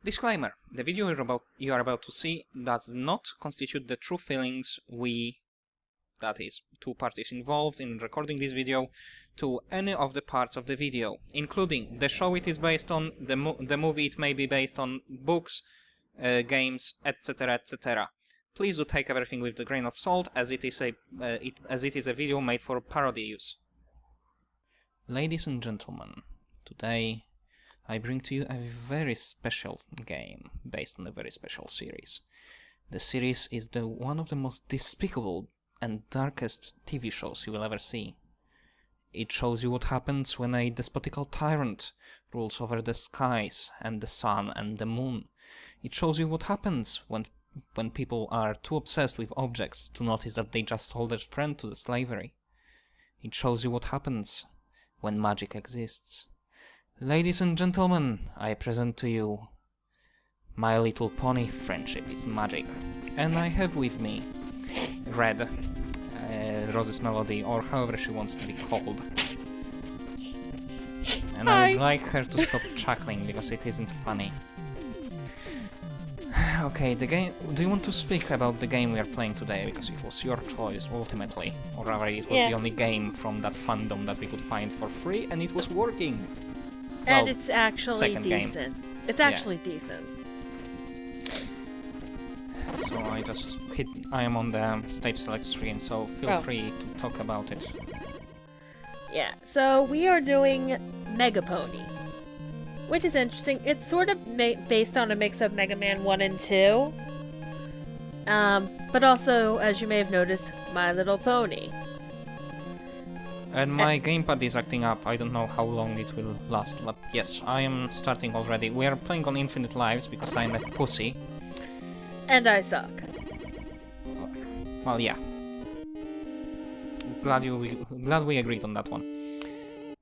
Disclaimer: the video you are about to see does not constitute the true feelings that is, two parties involved in recording this video, to any of the parts of the video, including the show it is based on, the movie it may be based on, books, games, etc, etc. Please do take everything with a grain of salt, as it is a video made for parody use. Ladies and gentlemen, today I bring to you a very special game based on a very special series. The series is one of the most despicable and darkest TV shows you will ever see. It shows you what happens when a despotical tyrant rules over the skies and the sun and the moon. It shows you what happens when people are too obsessed with objects to notice that they just sold their friend to the slavery. It shows you what happens when magic exists. Ladies and gentlemen, I present to you My Little Pony: Friendship is Magic. And I have with me Red, Rose's Melody, or however she wants to be called. And I would like her to stop chuckling because it isn't funny. Okay, the game. Do you want to speak about the game we are playing today? Because it was your choice, ultimately. Or rather, it was the only game from that fandom that we could find for free, and it was working. And well, it's actually decent. Game. It's actually decent. So I am on the stage select screen, so feel free to talk about it. Yeah, so we are doing Mega Pony, which is interesting. It's sort of based on a mix of Mega Man 1 and 2. But also, as you may have noticed, My Little Pony. And my gamepad is acting up. I don't know how long it will last, but yes, I am starting already. We are playing on Infinite Lives because I'm a pussy. And I suck. Well, yeah. Glad we agreed on that one.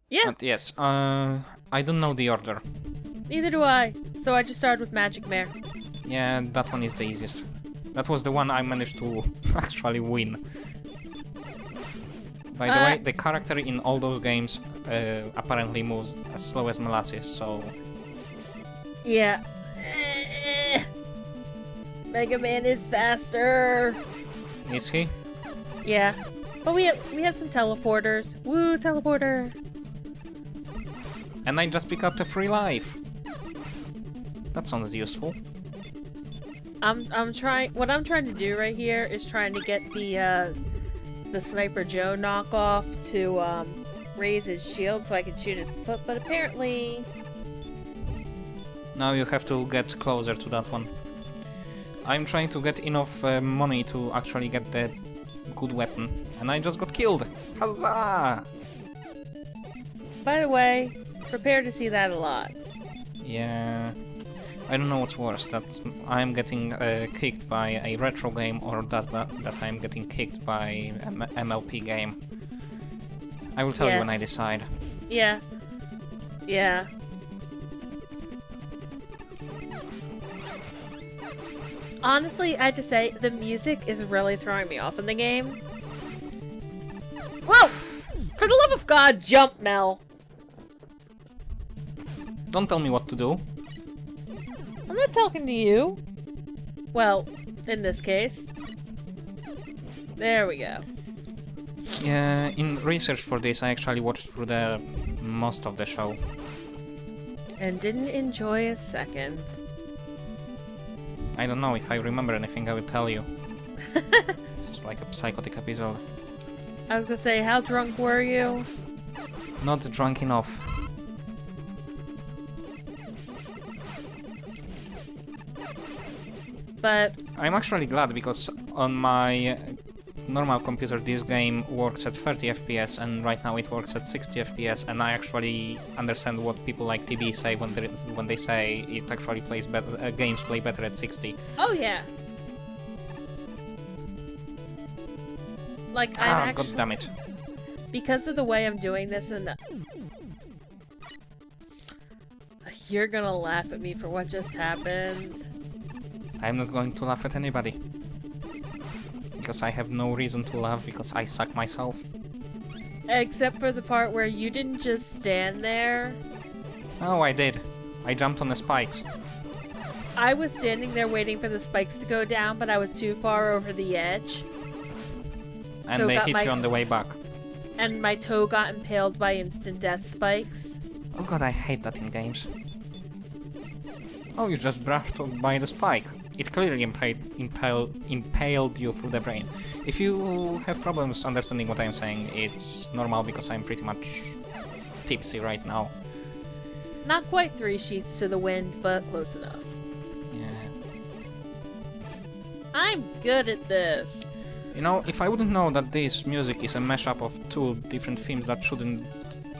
Yeah. But yes, I don't know the order. Neither do I. So I just started with Magic Mare. Yeah, that one is the easiest. That was the one I managed to actually win. By the way, the character in all those games apparently moves as slow as molasses, so... Yeah. Mega Man is faster. Is he? Yeah. But we have some teleporters. Woo, teleporter. And I just pick up the free life. That sounds useful. I'm trying. What I'm trying to do right here is trying to get the Sniper Joe knockoff to raise his shield so I can shoot his foot. But apparently, now you have to get closer to that one. I'm trying to get enough money to actually get the good weapon, and I just got killed. Huzzah! By the way, prepare to see that a lot. Yeah, I don't know what's worse, that I'm getting kicked by a retro game, or that I'm getting kicked by an MLP game. I will tell you when I decide. Yeah. Yeah. Honestly, I have to say, the music is really throwing me off in the game. Whoa! For the love of God, jump, Mel! Don't tell me what to do. I'm not talking to you. Well, in this case. There we go. Yeah, in research for this, I actually watched through most of the show. And didn't enjoy a second. I don't know, if I remember anything I will tell you. It's just like a psychotic episode. I was gonna say, how drunk were you? Not drunk enough. But I'm actually glad because on my normal computer this game works at 30 FPS and right now it works at 60 FPS, and I actually understand what people like TB say when they say it actually plays better, games play better at 60. oh yeah. Like I'm actually, god damn it. Because of the way I'm doing this, and you're gonna laugh at me for what just happened. I'm not going to laugh at anybody. Because I have no reason to laugh because I suck myself. Except for the part where you didn't just stand there. Oh, I did. I jumped on the spikes. I was standing there waiting for the spikes to go down, but I was too far over the edge. And So they got hit my- you on the way back. And my toe got impaled by instant death spikes. Oh god, I hate that in games. Oh, you just brushed by the spike. It clearly impaled you through the brain. If you have problems understanding what I'm saying, it's normal because I'm pretty much tipsy right now. Not quite 3 sheets to the wind, but close enough. Yeah. I'm good at this. You know, if I wouldn't know that this music is a mashup of 2 different themes that shouldn't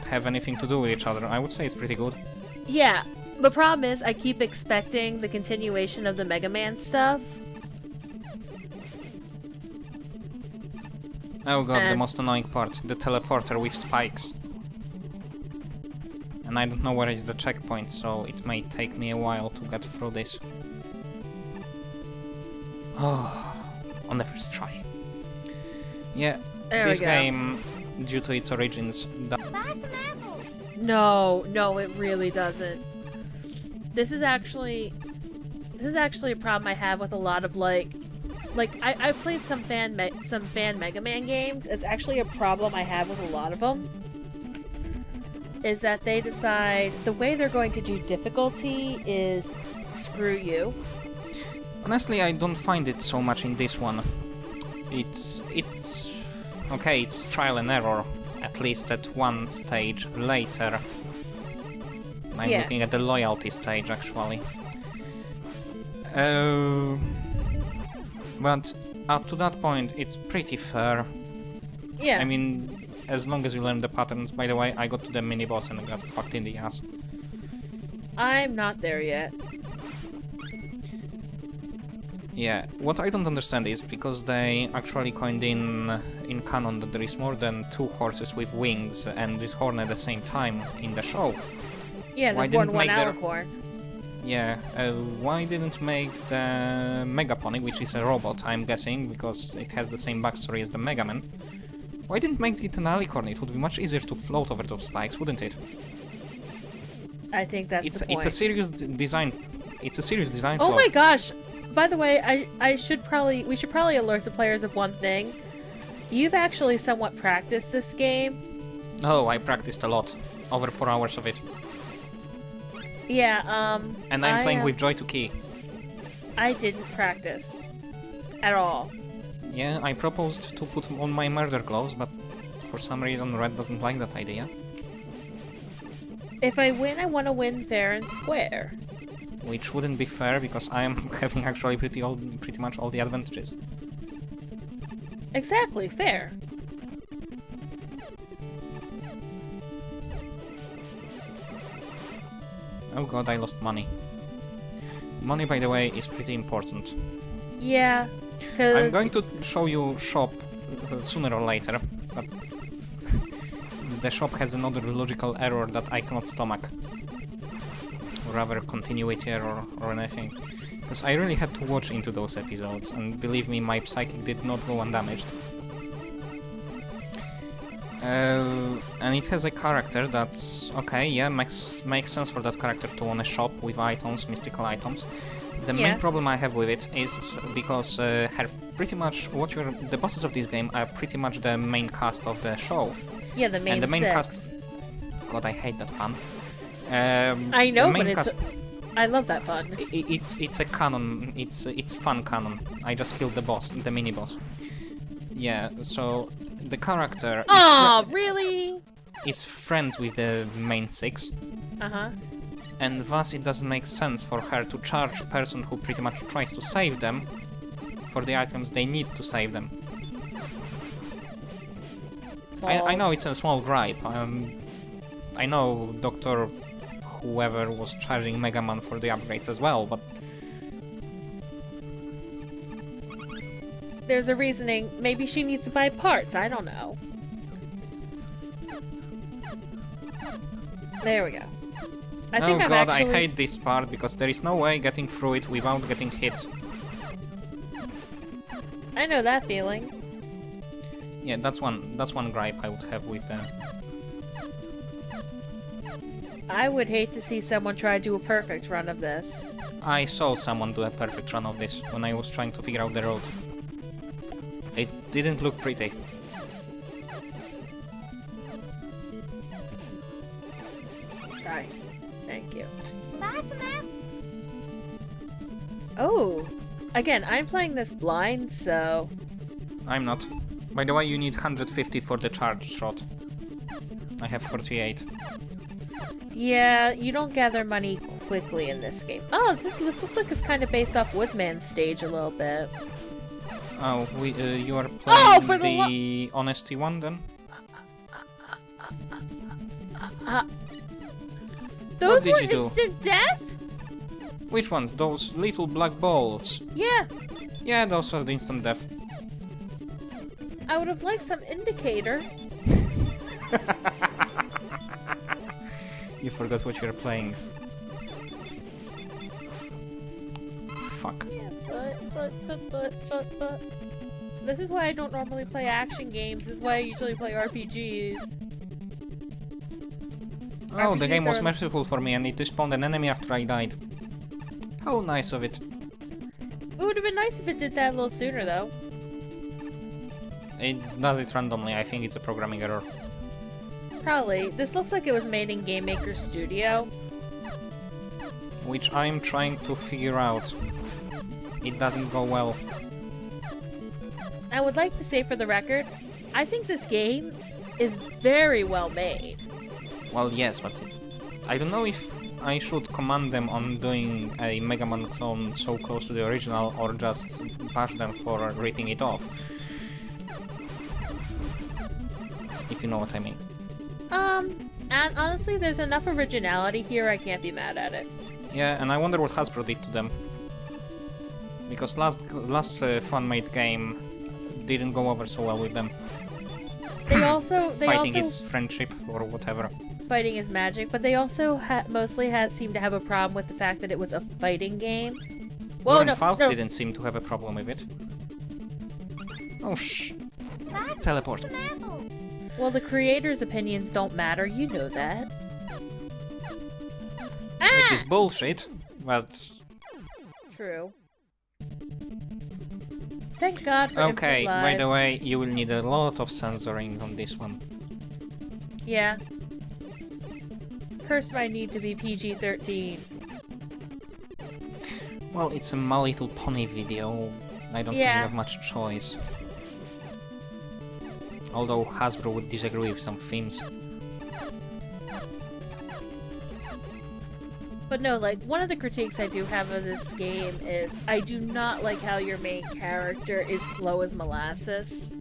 have anything to do with each other, I would say it's pretty good. Yeah, the problem is I keep expecting the continuation of the Mega Man stuff. Oh god, the And- most annoying part, the teleporter with spikes. And I don't know where is the checkpoint, so it may take me a while to get through this. Oh, on the first try. Yeah, There this we go. game, due to its origins, No, it really doesn't. This is actually a problem I have with a lot of I've played some fan Mega Man games. It's actually a problem I have with a lot of them. Is that they decide the way they're going to do difficulty is screw you. honestly, I don't find it so much in this one. It's okay, it's trial and error, at least at one stage later. I'm Yeah. looking at the loyalty stage, actually. But up to that point, it's pretty fair. Yeah. I mean, as long as you learn the patterns. By the way, I got to the mini-boss and I got fucked in the ass. I'm not there yet. Yeah, what I don't understand is because they actually coined in canon that there is more than 2 horses with wings and this horn at the same time in the show. Yeah, Why there's more didn't than one make their- alicorn. Yeah, why didn't make the Mega Pony, which is a robot, I'm guessing, because it has the same backstory as the Mega Man. Why didn't make it an alicorn? It would be much easier to float over those spikes, wouldn't it? I think that's the point. It's a serious design. It's a serious design Oh flaw. my gosh! By the way, we should probably alert the players of one thing. You've actually somewhat practiced this game. Oh, I practiced a lot. Over 4 hours of it. Yeah, And I'm playing with Joy to Key. I didn't practice. At all. Yeah, I proposed to put on my murder gloves, but for some reason Red doesn't like that idea. If I win, I want to win fair and square. Which wouldn't be fair, because I am having actually pretty much all the advantages. Exactly, fair. Oh god, I lost money. Money, by the way, is pretty important. Yeah, I'm because going to show you shop sooner or later, but the shop has another logical error that I cannot stomach. Or rather, continuity error or anything. Because I really had to watch into those episodes, and believe me, my psychic did not go undamaged. And it has a character that's okay, yeah, makes sense for that character to own a shop with items, mystical items. The Yeah. main problem I have with it is because her pretty much the bosses of this game are pretty much the main cast of the show. yeah, the main and the main six. cast. God, I hate that pun. I know, the main but it's. cast, I love that pun. it's a canon. It's fun canon. I just killed the boss, the mini boss. Yeah, so the character Oh, really? is friends with the main 6, Uh huh. and thus it doesn't make sense for her to charge a person who pretty much tries to save them for the items they need to save them. I know it's a small gripe. I know Dr. Whoever was charging Mega Man for the upgrades as well, but There's a reasoning. Maybe she needs to buy parts. I don't know. There we go. I think oh I'm god, actually I hate this part because there is no way getting through it without getting hit. I know that feeling. Yeah, that's one gripe I would have with the... I would hate to see someone try to do a perfect run of this. I saw someone do a perfect run of this when I was trying to figure out the road. It didn't look pretty. Right. Thank you. Oh! Again, I'm playing this blind, so... I'm not. By the way, you need 150 for the charge shot. I have 48. Yeah, you don't gather money quickly in this game. Oh, this looks like it's kind of based off Woodman's stage a little bit. Oh, you are playing for the honesty one then? Those did were you do? instant death? Which ones? Those little black balls? Yeah. Yeah, those are the instant death. I would have liked some indicator. You forgot what you're playing. Fuck. Yeah, but. This is why I don't normally play action games. This is why I usually play RPGs. Oh, the RPGs game was are- merciful for me and it despawned an enemy after I died. How nice of it. It would have been nice if it did that a little sooner, though. It does it randomly, I think it's a programming error. Probably. This looks like it was made in Game Maker Studio. Which I'm trying to figure out. It doesn't go well. I would like to say for the record, I think this game is very well made. Well, yes, but I don't know if I should command them on doing a Mega Man clone so close to the original or just bash them for ripping it off. If you know what I mean. And honestly, there's enough originality here, I can't be mad at it. Yeah, and I wonder what Hasbro did to them. Because last fan-made game didn't go over so well with them. They also Fighting is friendship or whatever. fighting is magic, but they also mostly seemed to have a problem with the fact that it was a fighting game. Well, Warren no, Faust no. didn't seem to have a problem with it. Oh teleport. Well, the creators' opinions don't matter, you know that. Which is bullshit, but... True. Thank God for Okay, infinite by the lives. way, you will need a lot of censoring on this one. Yeah. Curse might need to be PG-13. Well, it's a My Little Pony video. I don't think you Yeah. have much choice. Although Hasbro would disagree with some themes. But no, like, one of the critiques I do have of this game is I do not like how your main character is slow as molasses.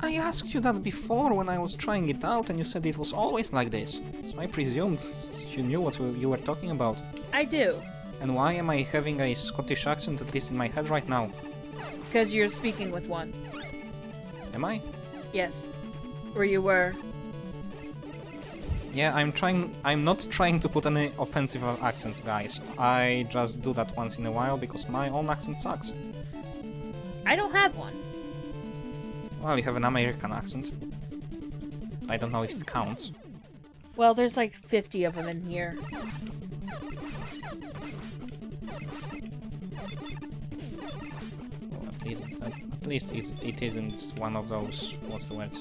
I asked you that before when I was trying it out and you said it was always like this. So I presumed you knew what you were talking about. I do, And why am I having a Scottish accent at least in my head right now? because you're speaking with one. Am I? Yes. Or you were. Yeah, I'm not trying to put any offensive accents, guys. I just do that once in a while because my own accent sucks. I don't have one. Well, you have an American accent. I don't know if it counts. Well, there's like 50 of them in here. Well, at least it isn't one of those, what's the word?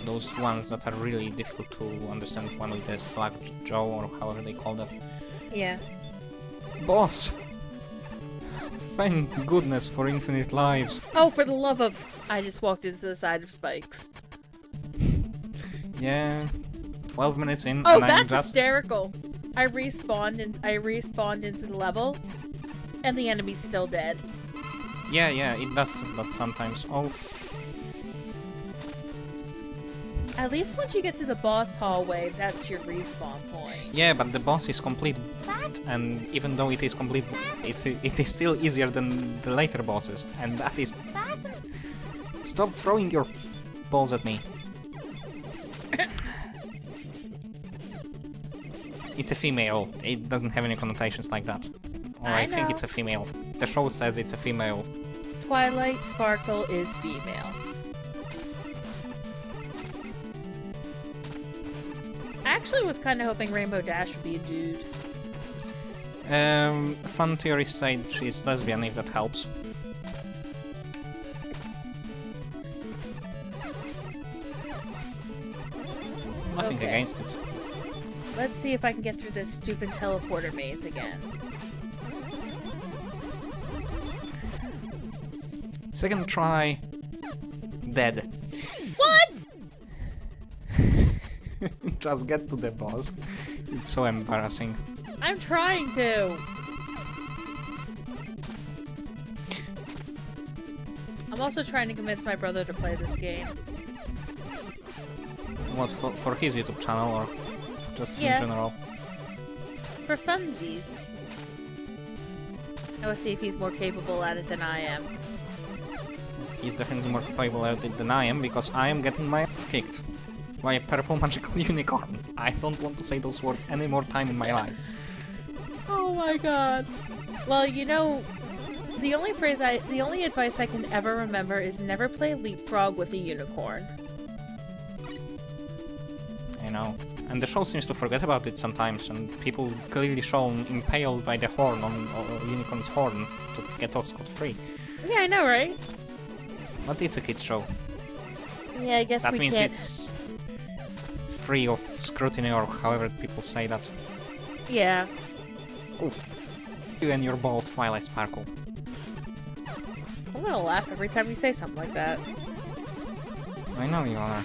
Those ones that are really difficult to understand, one with the slack jaw or however they call that. Yeah. Boss! Thank goodness for infinite lives. Oh, for the love of... I just walked into the side of spikes. Yeah, 12 minutes in Oh, and I'm that's just... hysterical. I respawned into the level, and the enemy's still dead. Yeah, it does that sometimes. Oh, At least once you get to the boss hallway, that's your respawn point. yeah, but the boss is complete, and even though it is complete, it is still easier than the later bosses, and that is... Stop throwing your balls at me. It's a female. It doesn't have any connotations like that. Or I think know. it's a female. The show says it's a female. Twilight Sparkle is female. actually was kind of hoping Rainbow Dash would be a dude. Fun theorists say she's lesbian, if that helps. Nothing Okay. against it. Let's see if I can get through this stupid teleporter maze again. Second try, dead. What? Just get to the boss. It's so embarrassing. I'm trying to. I'm also trying to convince my brother to play this game. What, for his YouTube channel or just Yeah. in general? For funsies. I will see if he's more capable at it than I am. He's definitely more capable at it than I am, because I am getting my ass kicked by a purple magical unicorn. I don't want to say those words any more time in my life. Oh my god. Well, you know, the only advice I can ever remember is never play leapfrog with a unicorn. I know. And the show seems to forget about it sometimes, and people clearly shown impaled by the horn on unicorn's horn to get off scot-free. Yeah, I know, right? But it's a kids show. Yeah, I guess That we means can't. it's free of scrutiny, or however people say that. Yeah. Oof. You and your balls, Twilight Sparkle. I'm gonna laugh every time you say something like that. I know you are.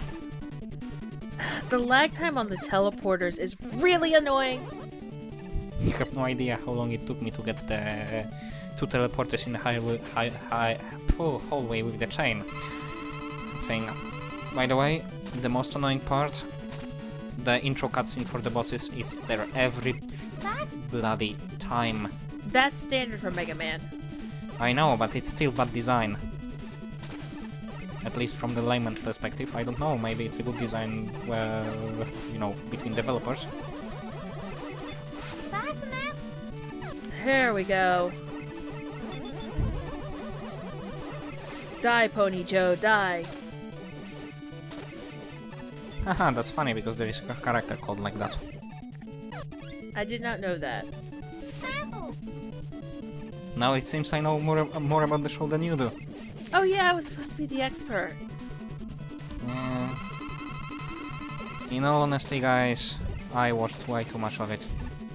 The lag time on the teleporters is really annoying. You have no idea how long it took me to get the two teleporters in the hallway with the chain thing. By the way, the most annoying part, the intro cutscene for the bosses is there every bloody time. That's standard for Mega Man. I know, but it's still bad design. At least from the layman's perspective. I don't know, maybe it's a good design, you know, between developers. There we go. Die, Pony Joe, die. Haha, that's funny because there is a character called like that. I did not know that. Now it seems I know more about the show than you do. Oh yeah, I was supposed to be the expert. In all honesty, guys, I watched way too much of it.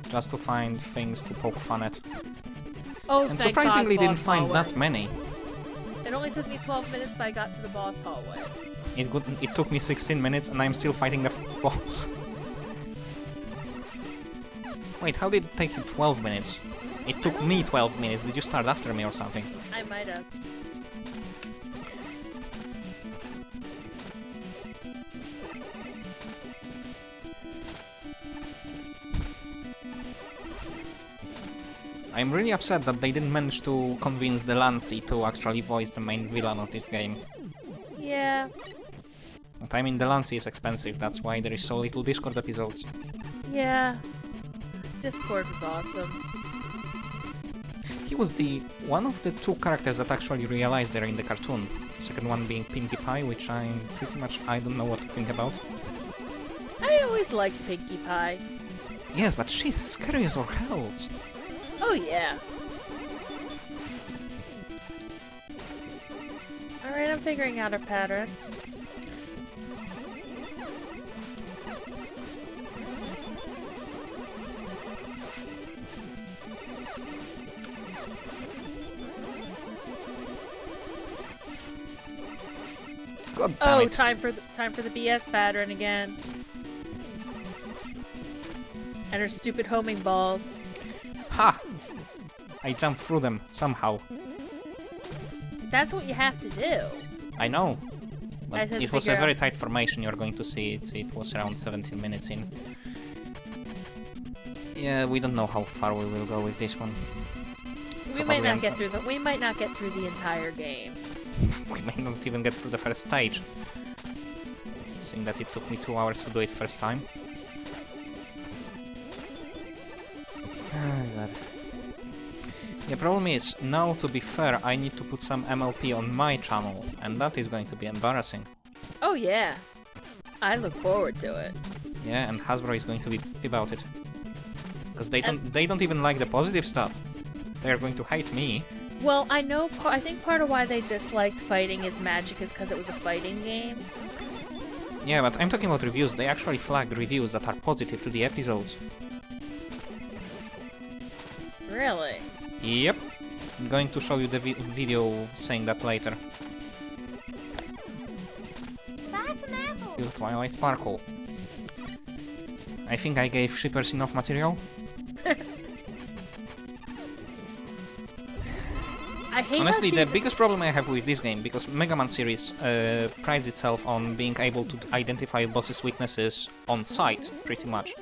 Just to find things to poke fun at. Oh, And thank surprisingly God, didn't boss find hallway. that many. It only took me 12 minutes, but I got to the boss hallway. It took me 16 minutes and I'm still fighting the boss. Wait, how did it take you 12 minutes? It took me 12 minutes. Did you start after me or something? I might have. I'm really upset that they didn't manage to convince Delancey to actually voice the main villain of this game. Yeah. But I mean, Delancey is expensive, that's why there is so little Discord episodes. Yeah. Discord was awesome. He was the one of the two characters that actually realized they're in the cartoon. The second one being Pinkie Pie, which I don't know what to think about. I always liked Pinkie Pie. Yes, but she's scary as all hells. Oh yeah. Alright, I'm figuring out a pattern. God damn Oh, it. time for the BS pattern again. And her stupid homing balls. Ha! I jumped through them, somehow. That's what you have to do. I know. I But just had to it was a figure very out- tight formation, you're going to see. It was around 17 minutes in. Yeah, we don't know how far we will go with this one. We might not get through the entire game. We may not even get through the first stage. Seeing that it took me 2 hours to do it first time. Oh god. The problem is, now to be fair, I need to put some MLP on my channel, and that is going to be embarrassing. Oh yeah. I look forward to it. Yeah, and Hasbro is going to be about it. Because they don't even like the positive stuff. They're going to hate me. Well, I know. I think part of why they disliked fighting is Magic is because it was a fighting game. Yeah, but I'm talking about reviews. They actually flagged reviews that are positive to the episodes. Really? Yep. I'm going to show you the video saying that later. You Twilight Sparkle. I think I gave shippers enough material. I hate Honestly, the biggest problem I have with this game, because Mega Man series prides itself on being able to identify bosses' weaknesses on sight, pretty much.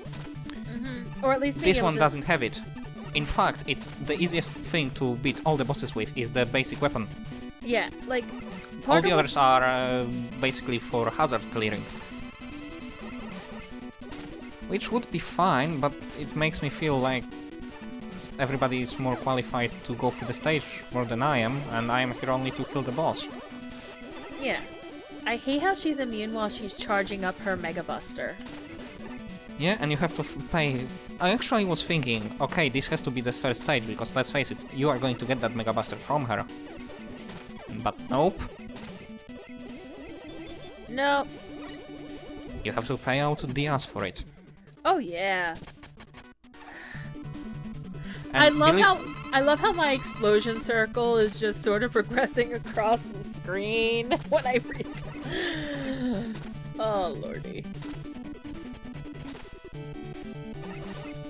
Or at least This one doesn't have it. In fact, it's the easiest thing to beat all the bosses with is the basic weapon. Yeah, like... All the others are basically for hazard clearing. Which would be fine, but it makes me feel like everybody is more qualified to go through the stage more than I am, and I am here only to kill the boss. Yeah. I hate how she's immune while she's charging up her Mega Buster. Yeah, and you have to pay... I actually was thinking, okay, this has to be the first stage, because let's face it, you are going to get that Mega Buster from her. But nope. Nope. You have to pay out the ass for it. Oh yeah. And I love how my explosion circle is just sort of progressing across the screen when I read. Oh lordy.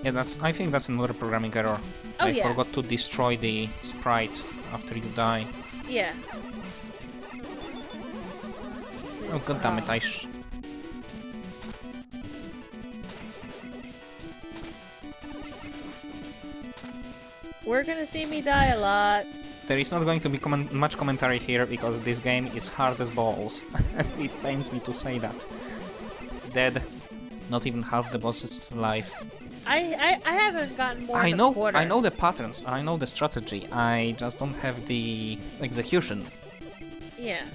Yeah, I think that's another programming error. Oh, I forgot to destroy the sprite after you die. Yeah. Oh god damn it, We're gonna see me die a lot. There is not going to be much commentary here because this game is hard as balls. It pains me to say that. Dead. Not even half the boss's life. I haven't gotten more than a quarter. I know the patterns, I know the strategy, I just don't have the execution. Yeah.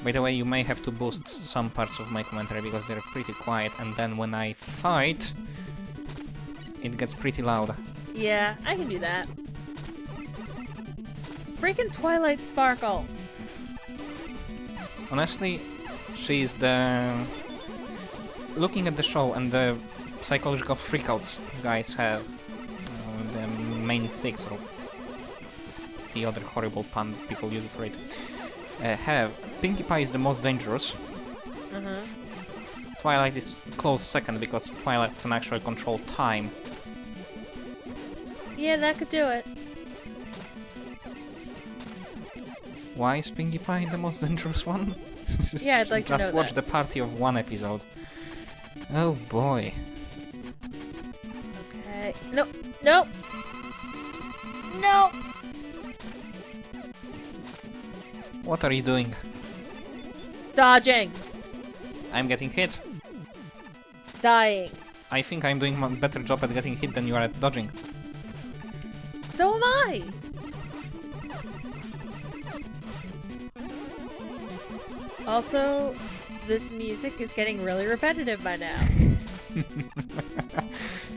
By the way, you may have to boost some parts of my commentary because they're pretty quiet, and then when I fight, it gets pretty loud. Yeah, I can do that. Freaking Twilight Sparkle. Honestly, she's the... Looking at the show and the psychological freakouts guys have, the main six, or the other horrible pun people use for it, have. Pinkie Pie is the most dangerous. Twilight is close second because Twilight can actually control time. Yeah, that could do it. Why is Pinkie Pie the most dangerous one? Yeah, I'd like to know Just watch that. the party of one episode. Oh boy. Okay. Nope. Nope. Nope. What are you doing? Dodging. I'm getting hit. Dying. I think I'm doing a better job at getting hit than you are at dodging. So am I. Also, this music is getting really repetitive by now.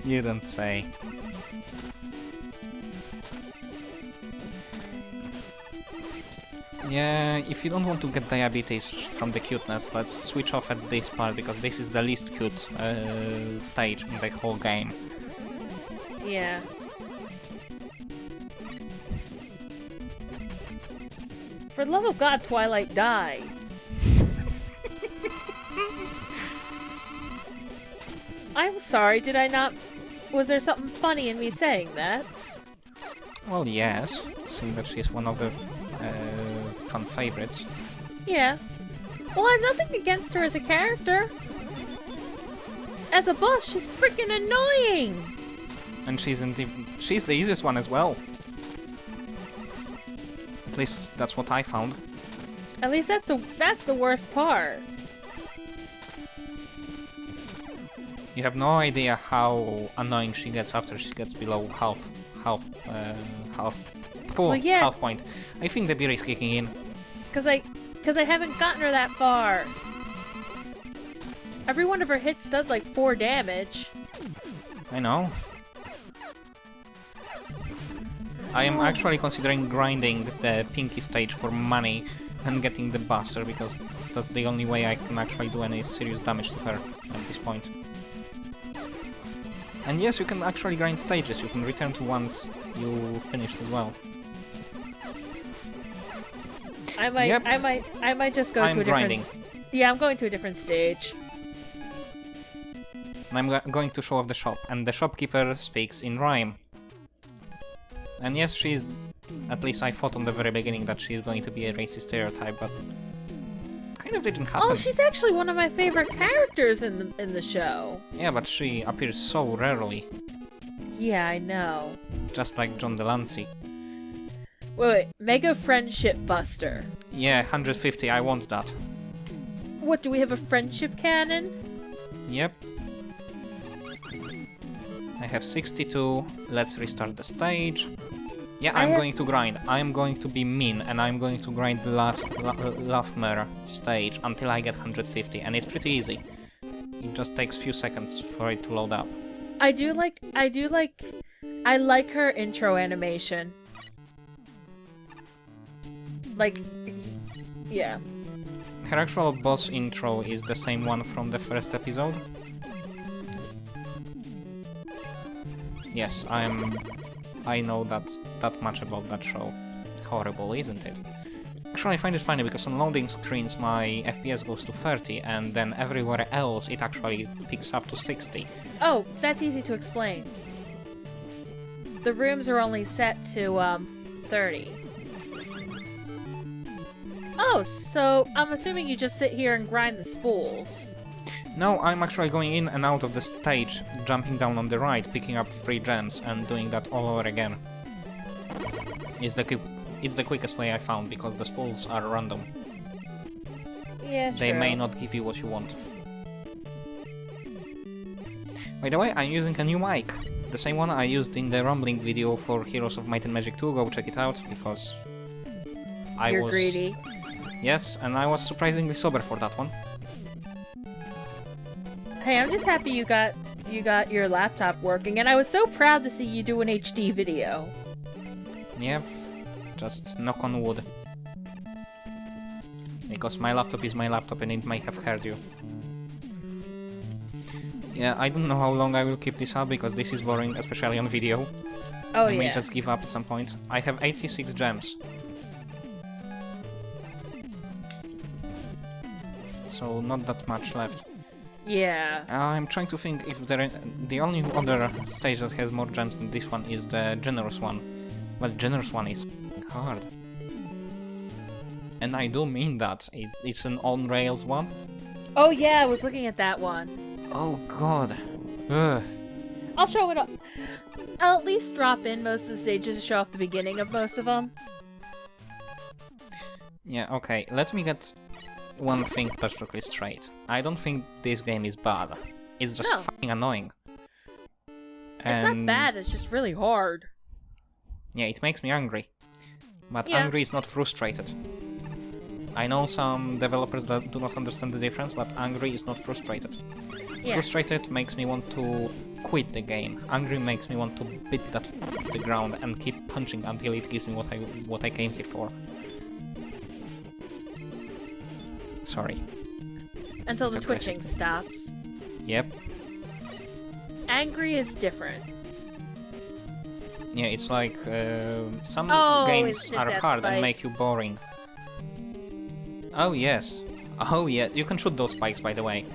You don't say. Yeah, if you don't want to get diabetes from the cuteness, let's switch off at this part because this is the least cute stage in the whole game. Yeah. For the love of God, Twilight, die. I'm sorry, did I not... Was there something funny in me saying that? Well, yes, seeing that she's one of the fan favorites. Yeah. Well, I have nothing against her as a character. As a boss, she's freaking annoying! And she's the easiest one as well. At least that's what I found. At least that's the worst part. You have no idea how annoying she gets after she gets below half Well, yeah. half point. I think the beer is kicking in. Cause I haven't gotten her that far. Every one of her hits does like 4 damage. I know. I am actually considering grinding the Pinky stage for money and getting the Buster, because that's the only way I can actually do any serious damage to her at this point. And yes, you can actually grind stages, you can return to ones you finished as well. I might just go to a grinding. different... Yeah, I'm going to a different stage. I'm going to show off the shop, and the shopkeeper speaks in rhyme. And yes, she's... At least I thought on the very beginning that she's going to be a racist stereotype, but... kind of didn't happen. Oh, she's actually one of my favorite characters in the show. Yeah, but she appears so rarely. Yeah, I know. Just like John Delancey. Wait, Mega Friendship Buster. Yeah, 150, I want that. What, do we have a friendship cannon? Yep. I have 62, let's restart the stage. Yeah, I'm going to grind. I'm going to be mean, and I'm going to grind the Laughmare stage until I get 150, and it's pretty easy. It just takes few seconds for it to load up. I like her intro animation. Like, yeah. Her actual boss intro is the same one from the first episode. Yes, I know that much about that show. Horrible, isn't it? Actually, I find it funny because on loading screens my FPS goes to 30, and then everywhere else it actually picks up to 60. Oh, that's easy to explain. The rooms are only set to 30. Oh, so I'm assuming you just sit here and grind the spools. No, I'm actually going in and out of the stage, jumping down on the right, picking up 3 gems, and doing that all over again. It's the quickest way I found, because the spools are random. Yeah, true. They may not give you what you want. By the way, I'm using a new mic. The same one I used in the rumbling video for Heroes of Might and Magic 2. Go check it out, because You're greedy. Yes, and I was surprisingly sober for that one. Hey, I'm just happy you got your laptop working, and I was so proud to see you do an HD video. Yeah, just knock on wood. Because my laptop is my laptop and it might have heard you. Yeah, I don't know how long I will keep this up, because this is boring, especially on video. Oh, I may yeah. just give up at some point. I have 86 gems. So not that much left. Yeah. I'm trying to think if the only other stage that has more gems than this one is the generous one. Well, generous one is hard. And I do mean that. It's an on-rails one. Oh yeah, I was looking at that one. Oh god. Ugh. I'll show it up. I'll at least drop in most of the stages to show off the beginning of most of them. Yeah, okay. Let me get one thing perfectly straight. I don't think this game is bad. It's just fucking annoying. It's not bad, it's just really hard. Yeah, it makes me angry. But Yeah. angry is not frustrated. I know some developers that do not understand the difference, but angry is not frustrated. Yeah. Frustrated makes me want to quit the game. Angry makes me want to beat that to the ground and keep punching until it gives me what I came here for. Sorry. Until the It's twitching aggressive. stops. Yep. Angry is different. Yeah, it's like some Oh, games instant are death hard spike. and make you boring. Oh yes. Oh yeah, you can shoot those spikes, by the way.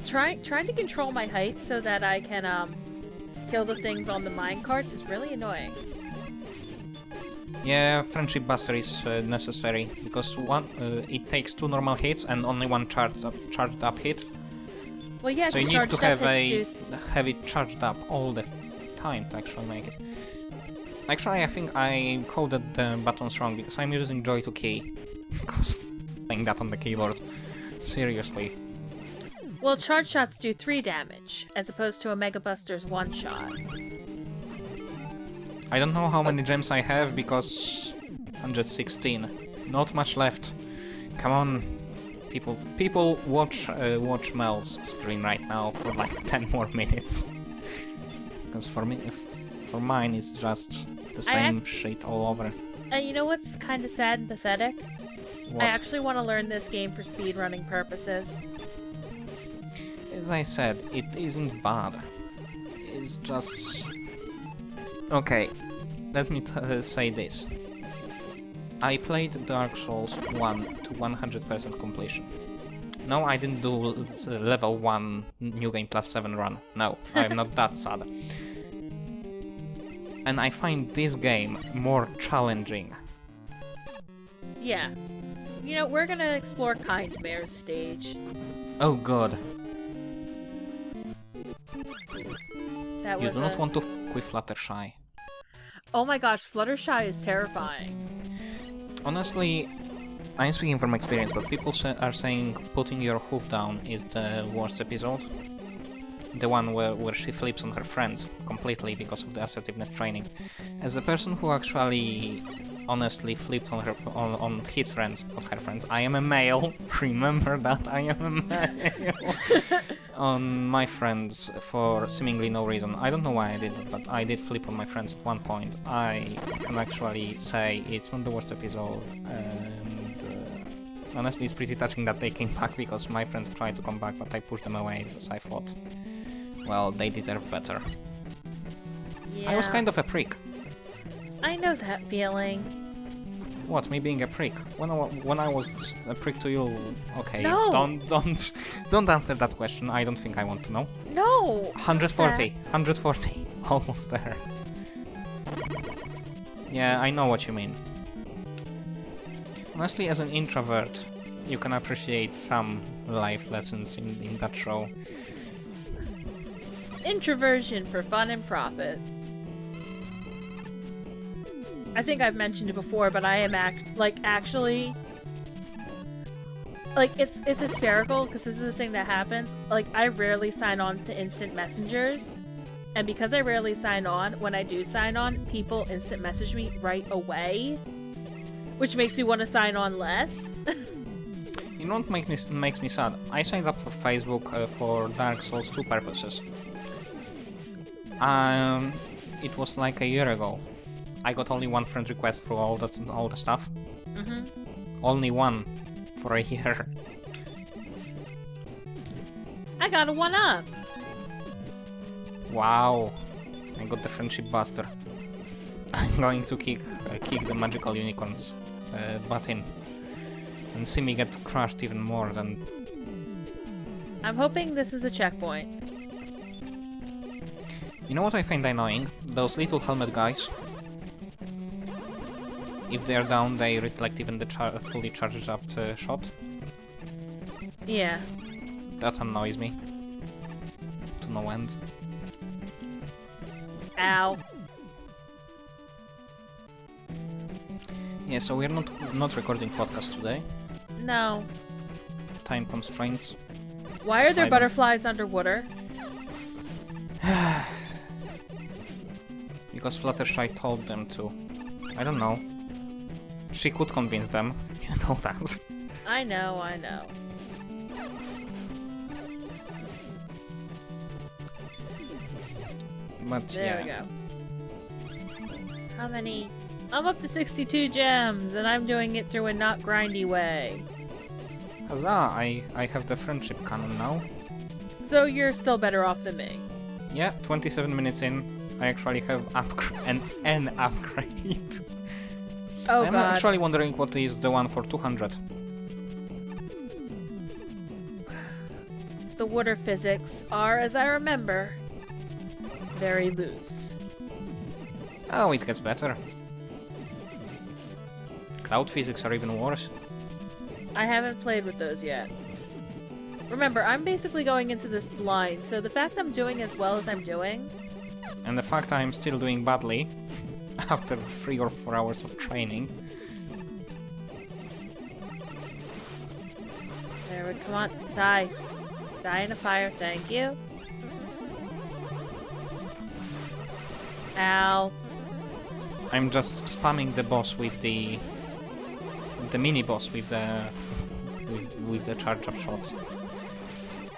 Trying to control my height so that I can kill the things on the minecarts is really annoying. Yeah, Friendship Buster is necessary, because it takes 2 normal hits and only 1 charged up hit. Well, yeah, So you 'cause need to charged have up hits have it charged up all the time to actually make it. Actually, I think I coded the buttons wrong, because I'm using Joy to key. Because playing that on the keyboard. Seriously. Well, charge shots do 3 damage, as opposed to a Mega Buster's 1 shot. I don't know how many gems I have, because 116. Not much left. Come on. People watch Mel's screen right now for like 10 more minutes. Because for mine it's just the same shit all over. And you know what's kind of sad and pathetic? What? I actually want to learn this game for speedrunning purposes. As I said, it isn't bad. It's just... Okay, let me say this. I played Dark Souls 1 to 100% completion. No, I didn't do level 1 New Game Plus 7 run. No, I'm not that sad. And I find this game more challenging. Yeah. You know, we're gonna explore Kind Mare's stage. Oh god. That You was do not want to f with Fluttershy. Oh my gosh, Fluttershy is terrifying. Honestly, I'm speaking from experience, but people are saying putting your hoof down is the worst episode. The one where she flips on her friends completely because of the assertiveness training. As a person who actually honestly flipped on his friends, not her friends, I am a male, remember that, I am a male, on my friends for seemingly no reason. I don't know why I did it, but I did flip on my friends at one point. I can actually say it's not the worst episode, and honestly it's pretty touching that they came back because my friends tried to come back, but I pushed them away because I thought, well, they deserve better. Yeah. I was kind of a prick. I know that feeling. What, me being a prick? When I was a prick to you, okay, No. don't answer that question. I don't think I want to know. No! 140, 140, almost there. Yeah, I know what you mean. Honestly, as an introvert, you can appreciate some life lessons in that show. Introversion for fun and profit. I think I've mentioned it before, but I am actually it's hysterical because this is the thing that happens. Like, I rarely sign on to instant messengers, and because I rarely sign on, when I do sign on, people instant message me right away, which makes me want to sign on less. You know what makes me sad? I signed up for Facebook for Dark Souls 2 purposes. It was like a year ago. I got only one friend request for all the stuff. Mm-hmm. Only one for a year. I got a 1-up. Wow, I got the friendship buster. I'm going to kick the magical unicorns butt in and see me get crushed even more than. I'm hoping this is a checkpoint. You know what I find annoying? Those little helmet guys. If they're down, they reflect even the fully charged up shot. Yeah. That annoys me. To no end. Ow. Yeah, so we're not recording podcast today. No. Time constraints. Why are there Silent. butterflies underwater? Because Fluttershy told them to. I don't know. She could convince them. You know that. I know. But There yeah. we go. How many? I'm up to 62 gems, and I'm doing it through a not grindy way. Huzzah! I have the friendship cannon now. So you're still better off than me. Yeah, 27 minutes in, I actually have an upgrade. Oh I'm god. actually wondering what is the one for 200. The water physics are, as I remember, very loose. Oh, it gets better. Cloud physics are even worse. I haven't played with those yet. Remember, I'm basically going into this blind, so the fact I'm doing as well as I'm doing... And the fact I'm still doing badly after 3 or 4 hours of training. There we come on, die. Die in a fire, thank you. Ow. I'm just spamming the boss with the mini boss with the with the charge-up shots.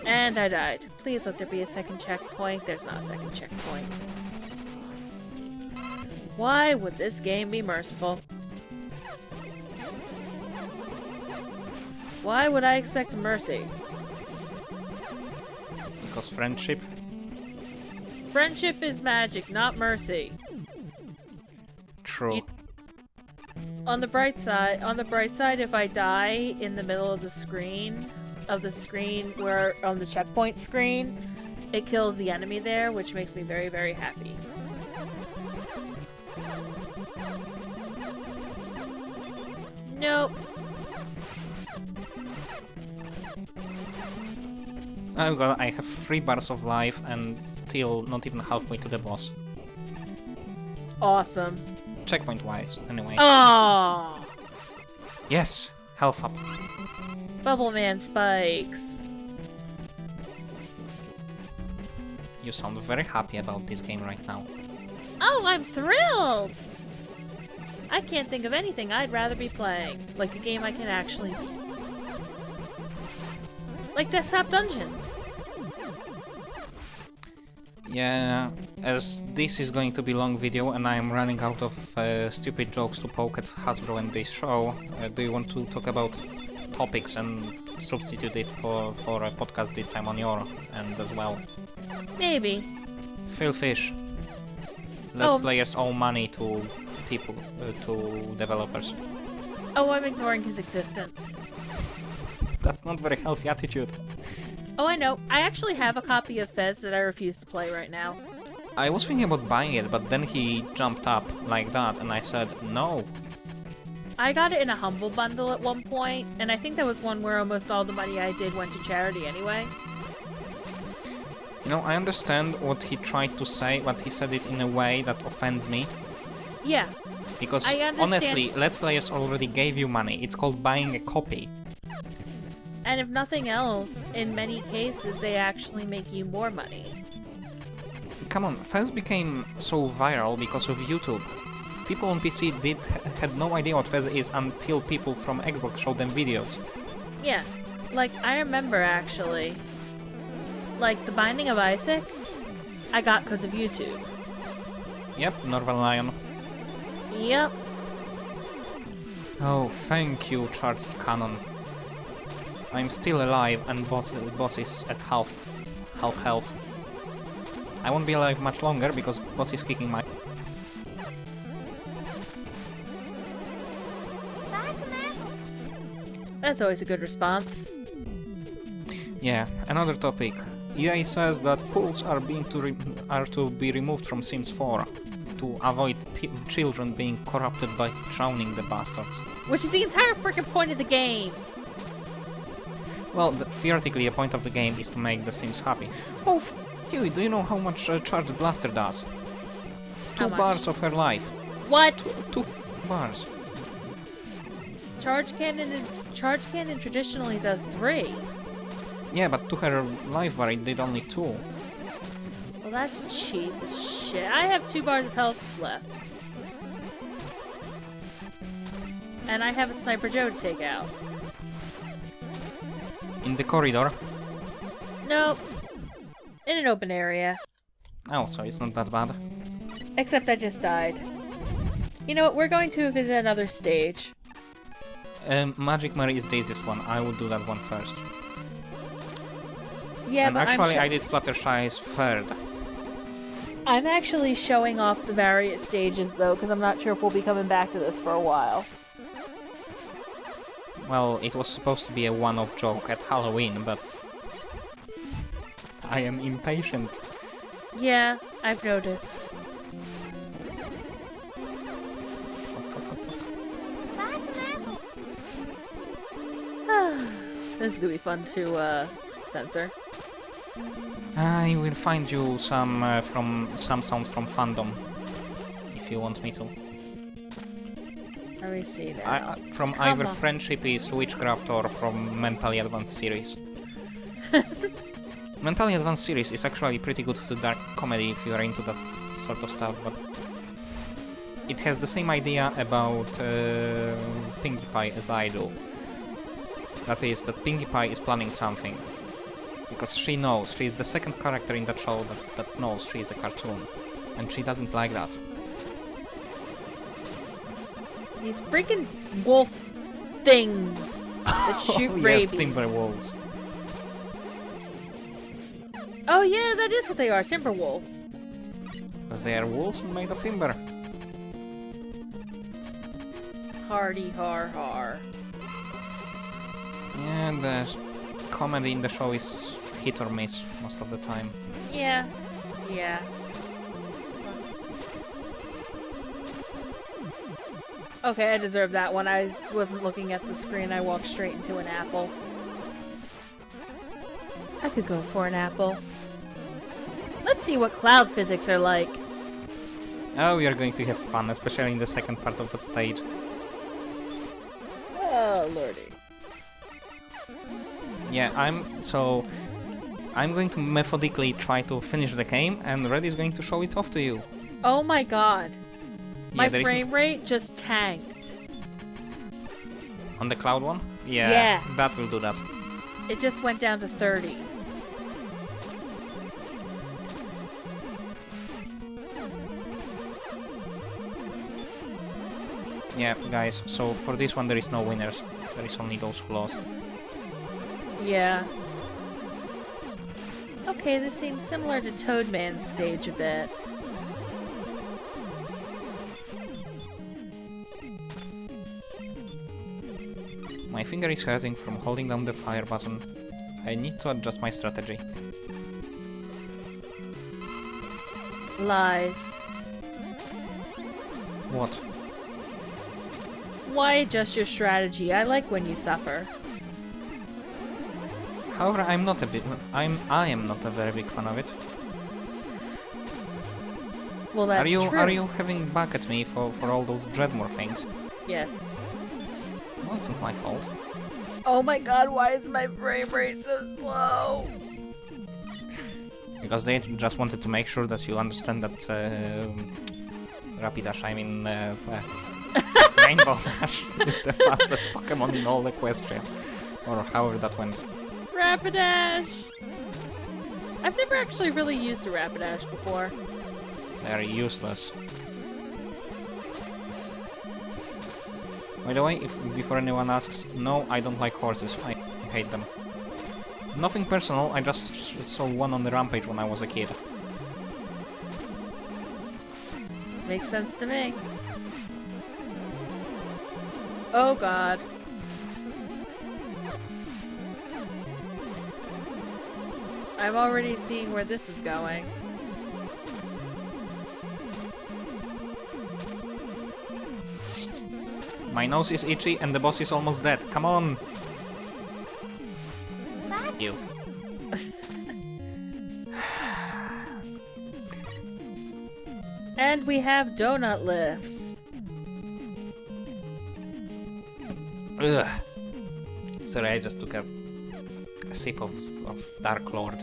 And I died. Please let there be a second checkpoint. There's not a second checkpoint. Why would this game be merciful? Why would I expect mercy? Because friendship? Friendship is magic, not mercy. True. On the bright side, if I die in the middle of the screen, where on the checkpoint screen, it kills the enemy there, which makes me very, very happy. Nope. Oh god, I have 3 bars of life and still not even halfway to the boss. Awesome. Checkpoint-wise, anyway. Oh! Yes! Health up. Bubble Man spikes. You sound very happy about this game right now. Oh, I'm thrilled! I can't think of anything I'd rather be playing. Like a game I can actually beat. Like Desktop Dungeons. Yeah, as this is going to be a long video and I am running out of stupid jokes to poke at Hasbro in this show, do you want to talk about topics and substitute it for a podcast this time on your end as well? Maybe. Phil Fish. Let's players owe money to people, to developers. Oh, I'm ignoring his existence. That's not very healthy attitude. Oh, I know. I actually have a copy of Fez that I refuse to play right now. I was thinking about buying it, but then he jumped up like that and I said no. I got it in a Humble Bundle at one point, and I think that was one where almost all the money I did went to charity anyway. You know, I understand what he tried to say, but he said it in a way that offends me. Yeah. Because, honestly, Let's Players already gave you money. It's called buying a copy. And if nothing else, in many cases, they actually make you more money. Come on, Fez became so viral because of YouTube. People on PC had no idea what Fez is until people from Xbox showed them videos. Yeah. Like, I remember, actually. Like, The Binding of Isaac, I got because of YouTube. Yep, Northern Lion. Yep. Oh, thank you, Charged Cannon. I'm still alive and boss is at half health. I won't be alive much longer because boss is kicking my... That's always a good response. Yeah, another topic. EA says that pools are to be removed from Sims 4 to avoid children being corrupted by drowning the bastards. Which is the entire freaking point of the game! Well, theoretically, the point of the game is to make the Sims happy. Oh, you! Do you know how much Charged Blaster does? 2 bars of her life. What? 2 bars. Charge Cannon traditionally does 3. Yeah, but to her life bar it did only 2. Well, that's cheap as shit. I have 2 bars of health left. And I have a Sniper Joe to take out. In the corridor? Nope. In an open area. Oh, so it's not that bad. Except I just died. You know what, we're going to visit another stage. Magic Mary is the easiest one. I would do that one first. Yeah, and but actually I did Fluttershy's third. I'm actually showing off the various stages though, because I'm not sure if we'll be coming back to this for a while. Well, it was supposed to be a one-off joke at Halloween, but... I am impatient. Yeah, I've noticed. This is gonna be fun to censor. I will find you some sounds from fandom, if you want me to. Let me see now. From either Friendship is Witchcraft or from Mentally Advanced series. Mentally Advanced series is actually pretty good to dark comedy if you are into that sort of stuff, but it has the same idea about Pinkie Pie as I do. That is, that Pinkie Pie is planning something. Because she knows, she is the second character in that show that knows she is a cartoon. And she doesn't like that. These freaking wolf things that shoot rabies. Yes, timber wolves. Oh yeah, that is what they are, timber wolves. Because they are wolves made of timber. Hardy har har. Yeah, the comedy in the show is hit or miss most of the time. Yeah. Yeah. Okay, I deserve that one. I wasn't looking at the screen. I walked straight into an apple. I could go for an apple. Let's see what cloud physics are like. Oh, we are going to have fun, especially in the second part of that stage. Oh, lordy. Yeah, I'm going to methodically try to finish the game, and Red is going to show it off to you. Oh my god. My Yeah, frame rate just tanked. On the cloud one? Yeah. That will do that. It just went down to 30. Yeah, guys, so for this one there is no winners. There is only those who lost. Yeah. Okay, this seems similar to Toadman's stage a bit. My finger is hurting from holding down the fire button. I need to adjust my strategy. Lies. What? Why adjust your strategy? I like when you suffer. However, I am not a very big fan of it. Well, that's true. Are you having back at me for all those Dreadmore things? Yes. Well, it's not my fault. Oh my god, why is my frame rate so slow? Because they just wanted to make sure that you understand that Rapidash, I mean Rainbow Dash is the fastest Pokemon in all Equestria. Or however that went. Rapidash! I've never actually really used a Rapidash before. They're useless. By the way, before anyone asks, no, I don't like horses. I hate them. Nothing personal, I just saw one on the rampage when I was a kid. Makes sense to me. Oh god. I'm already seeing where this is going. My nose is itchy and the boss is almost dead. Come on! You. And we have donut lifts. Ugh. Sorry, I just took a sip of Dark Lord.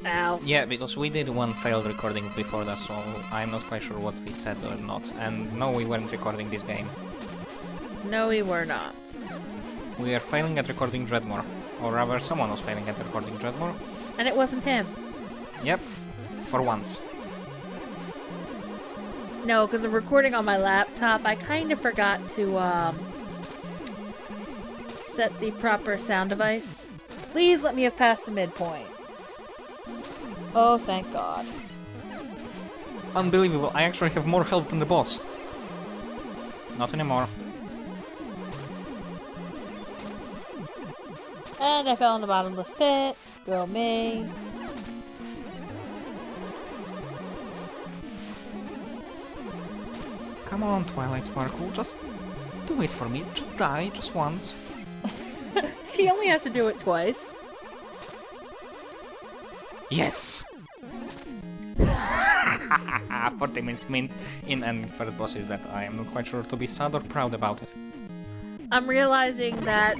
Ow. Yeah, because we did one failed recording before that, so I'm not quite sure what we said or not. And no, we weren't recording this game. No, we were not. We are failing at recording Dreadmore. Or rather, someone was failing at recording Dreadmore. And it wasn't him. Yep, for once. No, because I'm recording on my laptop. I kind of forgot to set the proper sound device. Please let me have passed the midpoint. Oh, thank God. Unbelievable, I actually have more health than the boss. Not anymore. And I fell in the bottomless pit. Go me. Come on, Twilight Sparkle, just do it for me. Just die, just once. She only has to do it twice. Yes! 40 minutes in and first boss is that I am not quite sure to be sad or proud about it. I'm realizing that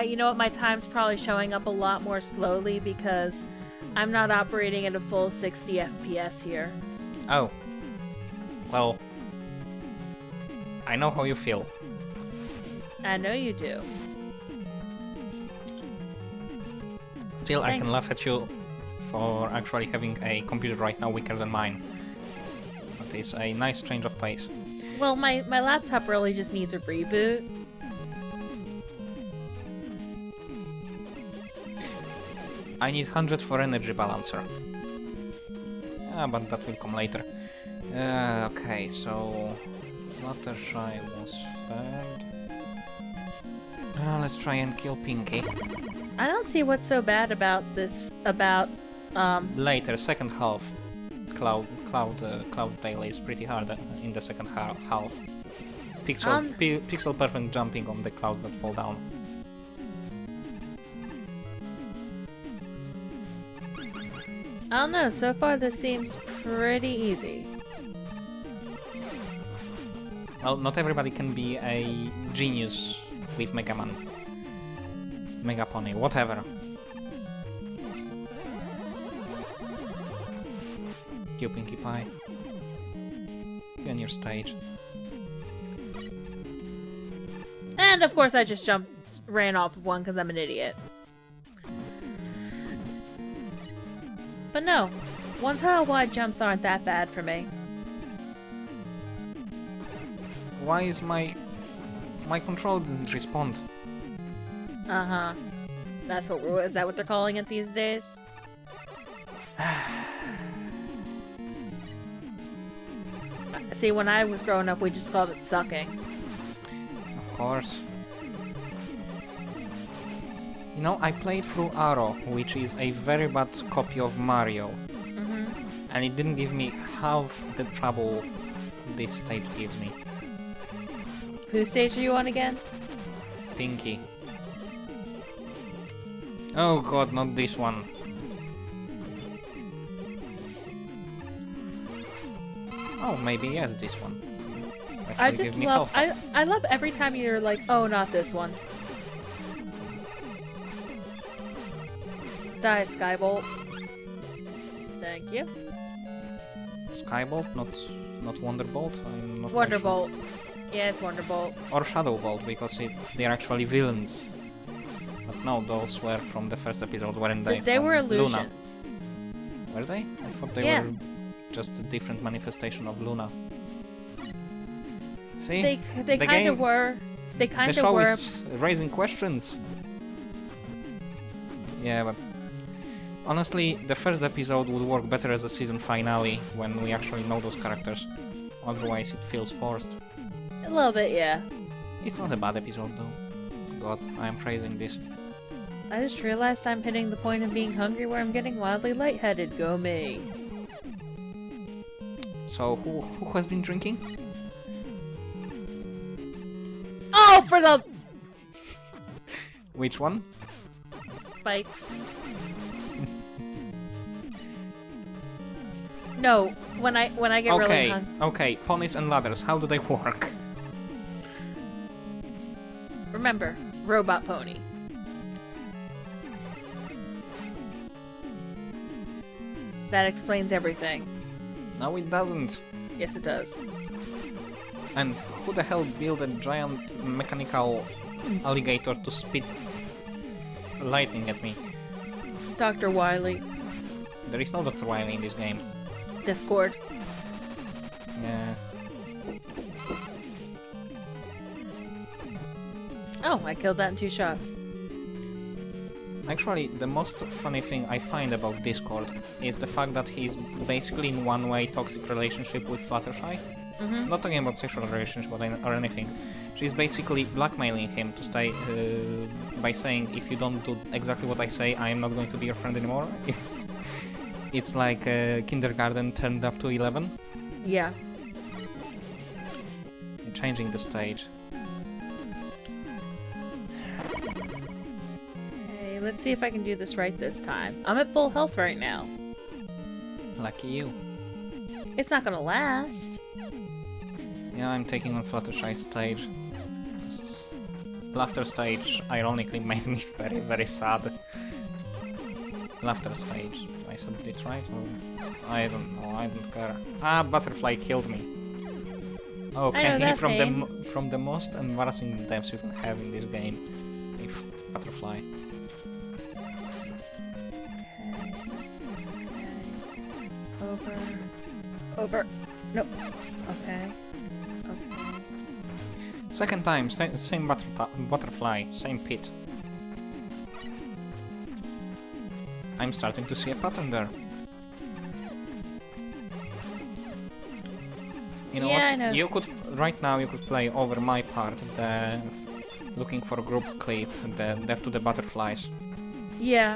you know what, my time's probably showing up a lot more slowly because I'm not operating at a full 60 FPS here. Oh. Well. I know how you feel. I know you do. Still, I can Thanks. laugh at you for actually having a computer right now weaker than mine. But it's a nice change of pace. Well, my laptop really just needs a reboot. I need 100 for energy balancer. But that will come later. Okay, so Fluttershy was fed. Let's try and kill Pinky. I don't see what's so bad about this. Later, second half. Cloud's Tail is pretty hard in the second half. Pixel perfect jumping on the clouds that fall down. I don't know. So far, this seems pretty easy. Well, not everybody can be a genius with Mega Man. Mega Pony, whatever. You Pinkie Pie. You on your stage. And of course, I just ran off of one because I'm an idiot. But no, one-tile-wide jumps aren't that bad for me. Why is my control didn't respond? Uh-huh. Is that what they're calling it these days? See, when I was growing up, we just called it sucking. Of course. You know, I played through Arrow, which is a very bad copy of Mario. And it didn't give me half the trouble this stage gives me. Whose stage are you on again? Pinky. Oh god, not this one. Oh, maybe yes, this one. Actually I just give me love. health. I love every time you're like, oh, not this one. Die, Skybolt. Thank you. Skybolt, not Wonderbolt. I'm not quite sure. Wonderbolt. Yeah, it's Wonderbolt. Or Shadowbolt, because they're actually villains. But no, those were from the first episode, weren't they? They From were Luna. illusions. Were they? I thought they Yeah. were just a different manifestation of Luna. See? They The kind game- of were. They The kind of show were. is raising questions. Yeah, but honestly, the first episode would work better as a season finale when we actually know those characters. Otherwise, it feels forced. A little bit, yeah. It's not a bad episode, though. God, I am praising this. I just realized I'm hitting the point of being hungry where I'm getting wildly lightheaded. Go me. So, who has been drinking? Oh, for the Which one? spike. No, when I get really Okay, hungry. okay. Ponies and ladders, how do they work? Remember, robot pony. That explains everything. No, it doesn't. Yes, it does. And who the hell built a giant mechanical alligator to spit lightning at me? Dr. Wily. There is no Dr. Wily in this game. Discord. Yeah. Oh, I killed that in 2 shots. Actually, the most funny thing I find about Discord is the fact that he's basically in one-way toxic relationship with Fluttershy. Not talking about sexual relationship or anything. She's basically blackmailing him to stay by saying, if you don't do exactly what I say, I am not going to be your friend anymore. It's like kindergarten turned up to 11. Yeah. Changing the stage. Okay, let's see if I can do this right this time. I'm at full health right now. Lucky you. It's not gonna last. Yeah, I'm taking on Fluttershy's stage. Laughter stage ironically made me very, very sad. Laughter stage. I said it right or... I don't know, I don't care. Ah, Butterfly killed me. Okay, that from pain. from the most embarrassing deaths you can have in this game, with butterfly. Okay. Over. Nope. Okay. Okay. Second time, same butterfly, same pit. I'm starting to see a pattern there. You know Yeah, what? I know. You could right now you could play over my part, the looking for group clip, the death to the butterflies. Yeah.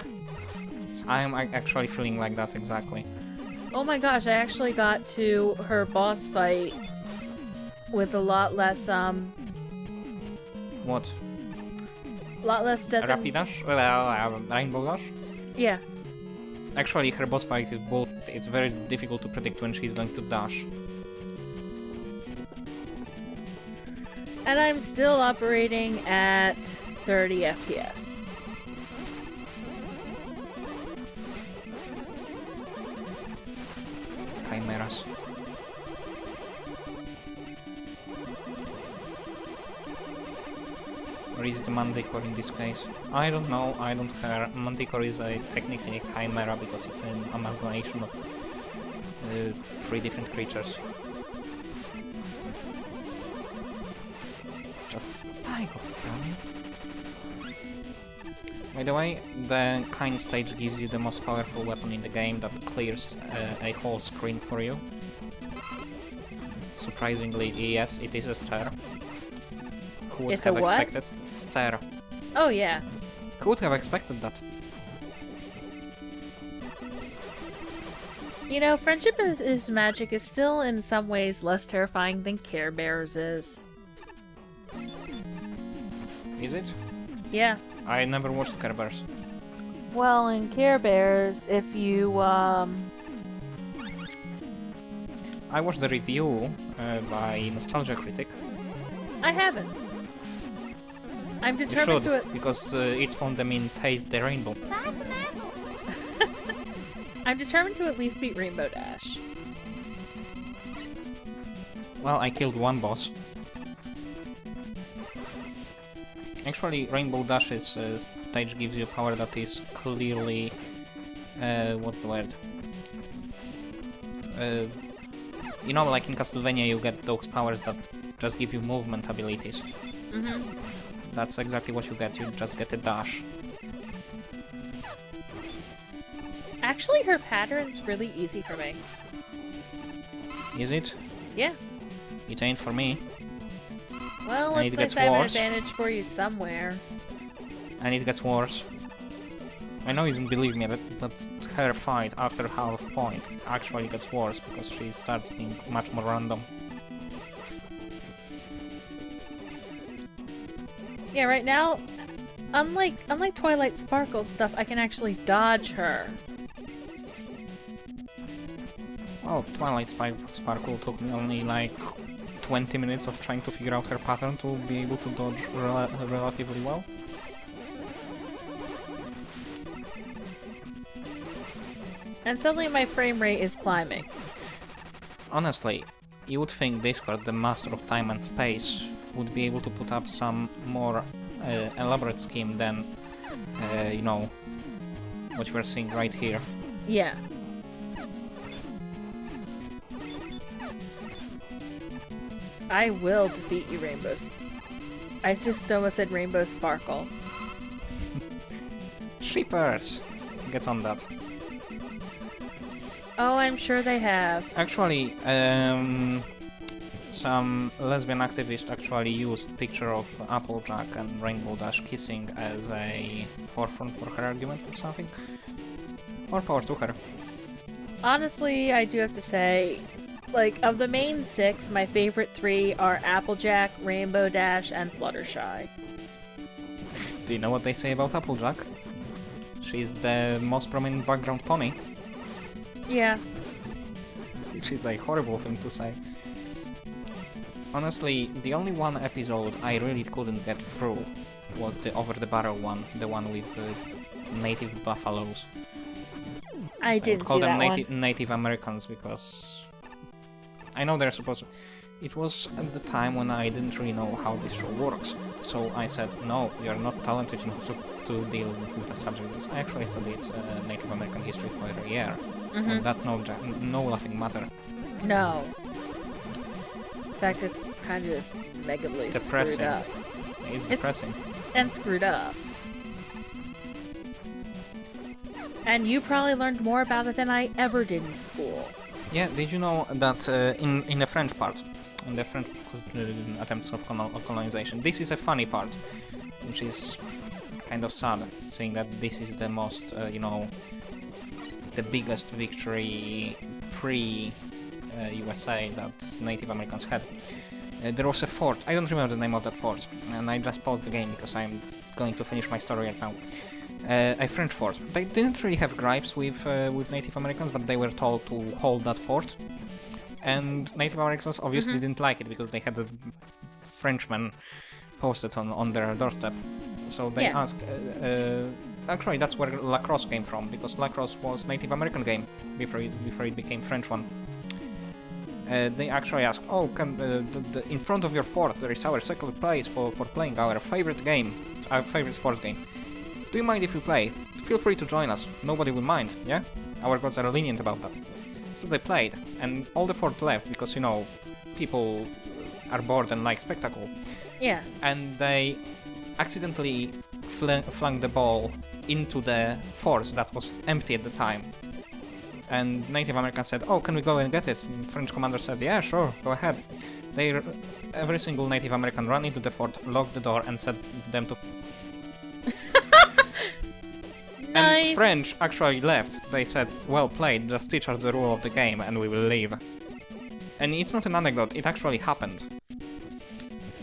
So I'm actually feeling like that exactly. Oh my gosh, I actually got to her boss fight with a lot less What? death and... Rapid dash? Rainbow dash? Yeah. Actually, her boss fight is both. It's very difficult to predict when she's going to dash. And I'm still operating at 30 FPS. Chimeras. Or is the Manticore in this case? I don't know, I don't care. Manticore is technically a chimera because it's an amalgamation of 3 different creatures. Just die, goddammit. By the way, the kind stage gives you the most powerful weapon in the game that clears a whole screen for you. Surprisingly, yes, it is a star. Who would It's have a what? expected? Star. Oh yeah. Who would have expected that? You know, Friendship is Magic is still in some ways less terrifying than Care Bears is. Is it? Yeah. I never watched Care Bears. Well, in Care Bears, if you, I watched the review by Nostalgia Critic. I haven't. I'm You determined should, to... because it spawned them in Taste the Rainbow. I'm determined to at least beat Rainbow Dash. Well, I killed one boss. Actually, Rainbow Dash's stage gives you power that is clearly... what's the word? You know, like in Castlevania you get those powers that just give you movement abilities. Mm-hmm. That's exactly what you get, you just get a dash. Actually, her pattern's really easy for me. Is it? Yeah. It ain't for me. Well, And it let's gets say I have an worse. advantage for you somewhere. And it gets worse. I know you don't believe me, but her fight after half point actually gets worse because she starts being much more random. Yeah, right now, unlike Twilight Sparkle stuff, I can actually dodge her. Oh, Twilight Sparkle took me only like 20 minutes of trying to figure out her pattern to be able to dodge relatively well. And suddenly my frame rate is climbing. Honestly, you would think Discord, the master of time and space, would be able to put up some more elaborate scheme than, you know, what we're seeing right here. Yeah. I will defeat you, I just almost said Rainbow Sparkle. Shippers! Get on that. Oh, I'm sure they have. Actually, some lesbian activists actually used picture of Applejack and Rainbow Dash kissing as a forefront for her argument for something. More power to her. Honestly, I do have to say, like, of the main 6, my favorite 3 are Applejack, Rainbow Dash, and Fluttershy. Do you know what they say about Applejack? She's the most prominent background pony. Yeah. Which is a horrible thing to say. Honestly, the only one episode I really couldn't get through was the over-the-barrel one, the one with native buffaloes. I would didn't call see them that one. Native Americans because I know they're supposed to... it was at the time when I didn't really know how this show works. So I said, no, you're not talented enough to deal with that subject. Because I actually studied Native American history for a year. And that's no laughing matter. No. In fact, it's kind of just megably Depressing. screwed up. It's depressing. And screwed up. And you probably learned more about it than I ever did in school. Yeah, did you know that in the French part, in the French attempts of colonization, this is a funny part, which is kind of sad, saying that this is the most, the biggest victory pre-USA that Native Americans had. There was a fort, I don't remember the name of that fort, and I just paused the game because I'm going to finish my story right now. A French fort. They didn't really have gripes with Native Americans, but they were told to hold that fort. And Native Americans obviously didn't like it because they had a Frenchman posted on their doorstep. So they asked... actually, that's where lacrosse came from, because lacrosse was Native American game before it became French one. They actually asked, oh, can in front of your fort there is our second place for playing our favorite game, our favorite sports game. Do you mind if we play? Feel free to join us. Nobody will mind, yeah? Our gods are lenient about that. So they played, and all the fort left because, people are bored and like spectacle. Yeah. And they accidentally flung the ball into the fort that was empty at the time. And Native Americans said, oh, can we go and get it? And French commander said, yeah, sure, go ahead. Every single Native American ran into the fort, locked the door, and said them to... Nice. And French actually left. They said, well played, just teach us the rule of the game and we will leave. And it's not an anecdote, it actually happened.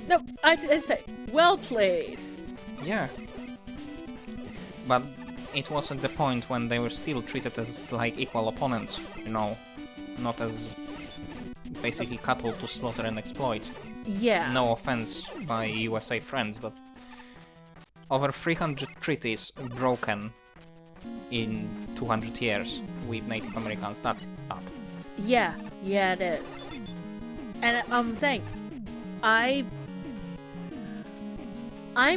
No, I'd say, well played. Yeah. But it was at the point when they were still treated as like equal opponents, not as basically cattle to slaughter and exploit. Yeah. No offense by USA friends, but over 300 treaties broken in 200 years with Native Americans. That up. Yeah, it is. And I'm saying, I'm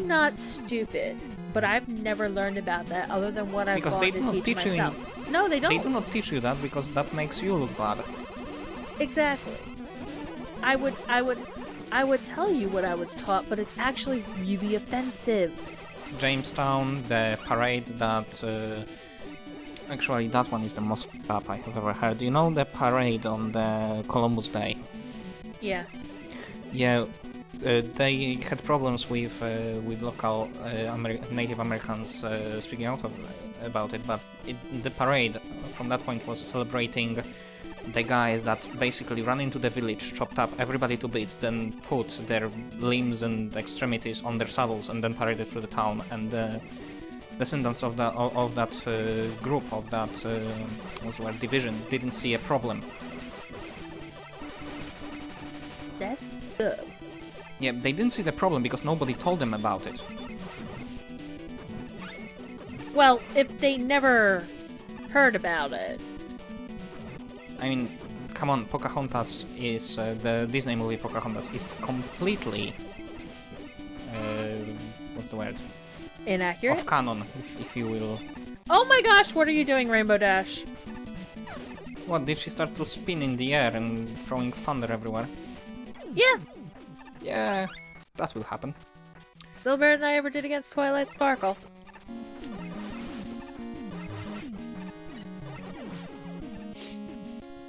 not stupid, but I've never learned about that other than what I've gone to teach myself. No, they don't. They do not teach you that because that makes you look bad. Exactly. I would tell you what I was taught, but it's actually really offensive. Jamestown, the parade that... actually, that one is the most up I have ever heard. You know the parade on the Columbus Day? Yeah. Yeah, they had problems with local Native Americans speaking out about it, but the parade from that point was celebrating the guys that basically ran into the village, chopped up everybody to bits, then put their limbs and extremities on their saddles, and then paraded through the town. And the descendants of that group, of that what's the word, division, didn't see a problem. That's good. Yeah, they didn't see the problem because nobody told them about it. Well, if they never heard about it. I mean, come on, Pocahontas is... the Disney movie Pocahontas is completely... what's the word? Inaccurate? Off canon, if you will. Oh my gosh, what are you doing, Rainbow Dash? What, did she start to spin in the air and throwing thunder everywhere? Yeah. Yeah, that will happen. Still better than I ever did against Twilight Sparkle.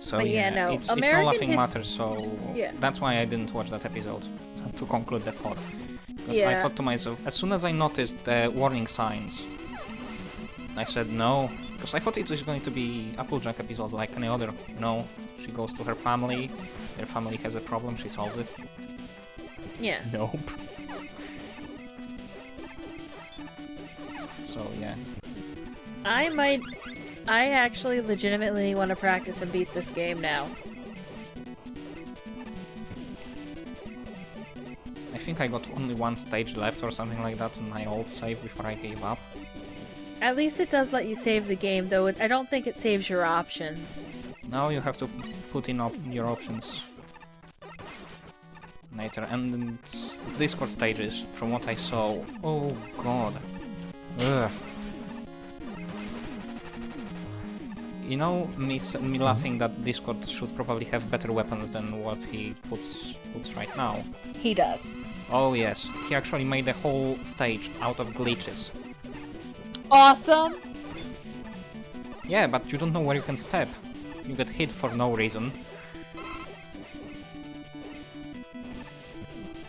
So but yeah, no. it's no laughing matter, so yeah. That's why I didn't watch that episode, to conclude the thought. Because yeah. I thought to myself, as soon as I noticed the warning signs, I said no, because I thought it was going to be Applejack episode like any other. No, she goes to her family, their family has a problem, she solves it. Yeah. Nope. So yeah. I actually legitimately want to practice and beat this game now. I think I got only one stage left or something like that on my old save before I gave up. At least it does let you save the game, though I don't think it saves your options. Now you have to put in your options. later. And Discord stages, from what I saw, oh god. Ugh. You know, me laughing that Discord should probably have better weapons than what he puts right now. He does. Oh yes, he actually made the whole stage out of glitches. Awesome! Yeah, but you don't know where you can step. You get hit for no reason.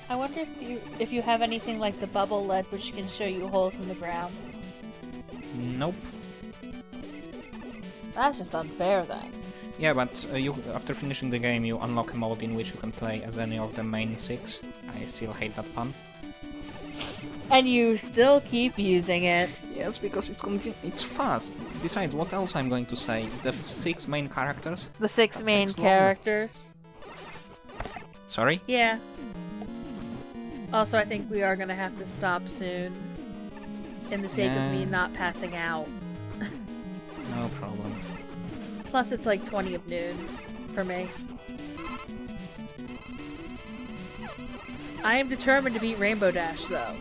I wonder if you have anything like the bubble lead which can show you holes in the ground. Nope. That's just unfair then. Yeah, but you after finishing the game, you unlock a mode in which you can play as any of the main 6. I still hate that pun. And you still keep using it. Yes, because it's fast. Besides, what else I'm going to say? The 6 main characters? The 6 main takes long. characters. Sorry? Yeah. Also, I think we are gonna have to stop soon. In the sake of me not passing out. No problem. Plus, it's like 20 of noon for me. I am determined to beat Rainbow Dash, though.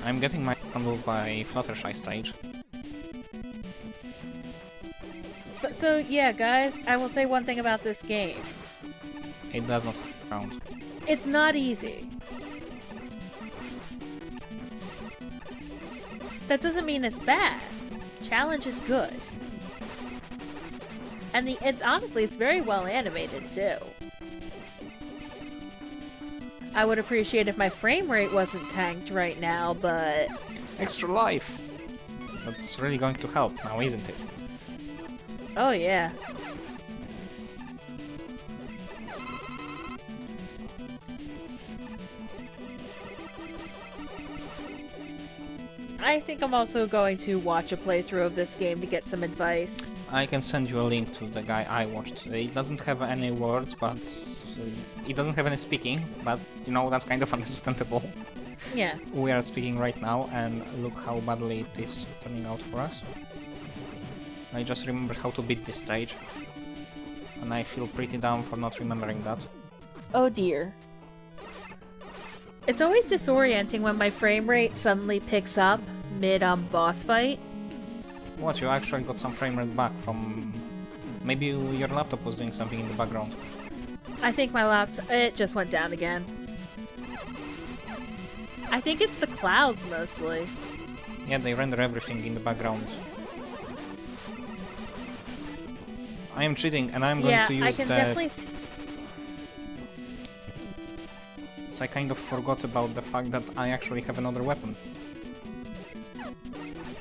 I'm getting my handled by Fluttershy stage. But so, yeah, guys, I will say one thing about this game. It does not count. It's not easy. That doesn't mean it's bad. Challenge is good. And it's honestly, it's very well animated, too. I would appreciate if my frame rate wasn't tanked right now, but... Extra life! That's really going to help now, isn't it? Oh, yeah. I think I'm also going to watch a playthrough of this game to get some advice. I can send you a link to the guy I watched. It doesn't have any words, but... it doesn't have any speaking, but, you know, that's kind of understandable. Yeah. We are speaking right now, and look how badly it is turning out for us. I just remembered how to beat this stage. And I feel pretty down for not remembering that. Oh dear. It's always disorienting when my frame rate suddenly picks up mid-boss fight. What, you actually got some frame rate back from... Maybe your laptop was doing something in the background. I think my laptop... it just went down again. I think it's the clouds, mostly. Yeah, they render everything in the background. I am cheating, and I'm going to use I can definitely see... So I kind of forgot about the fact that I actually have another weapon.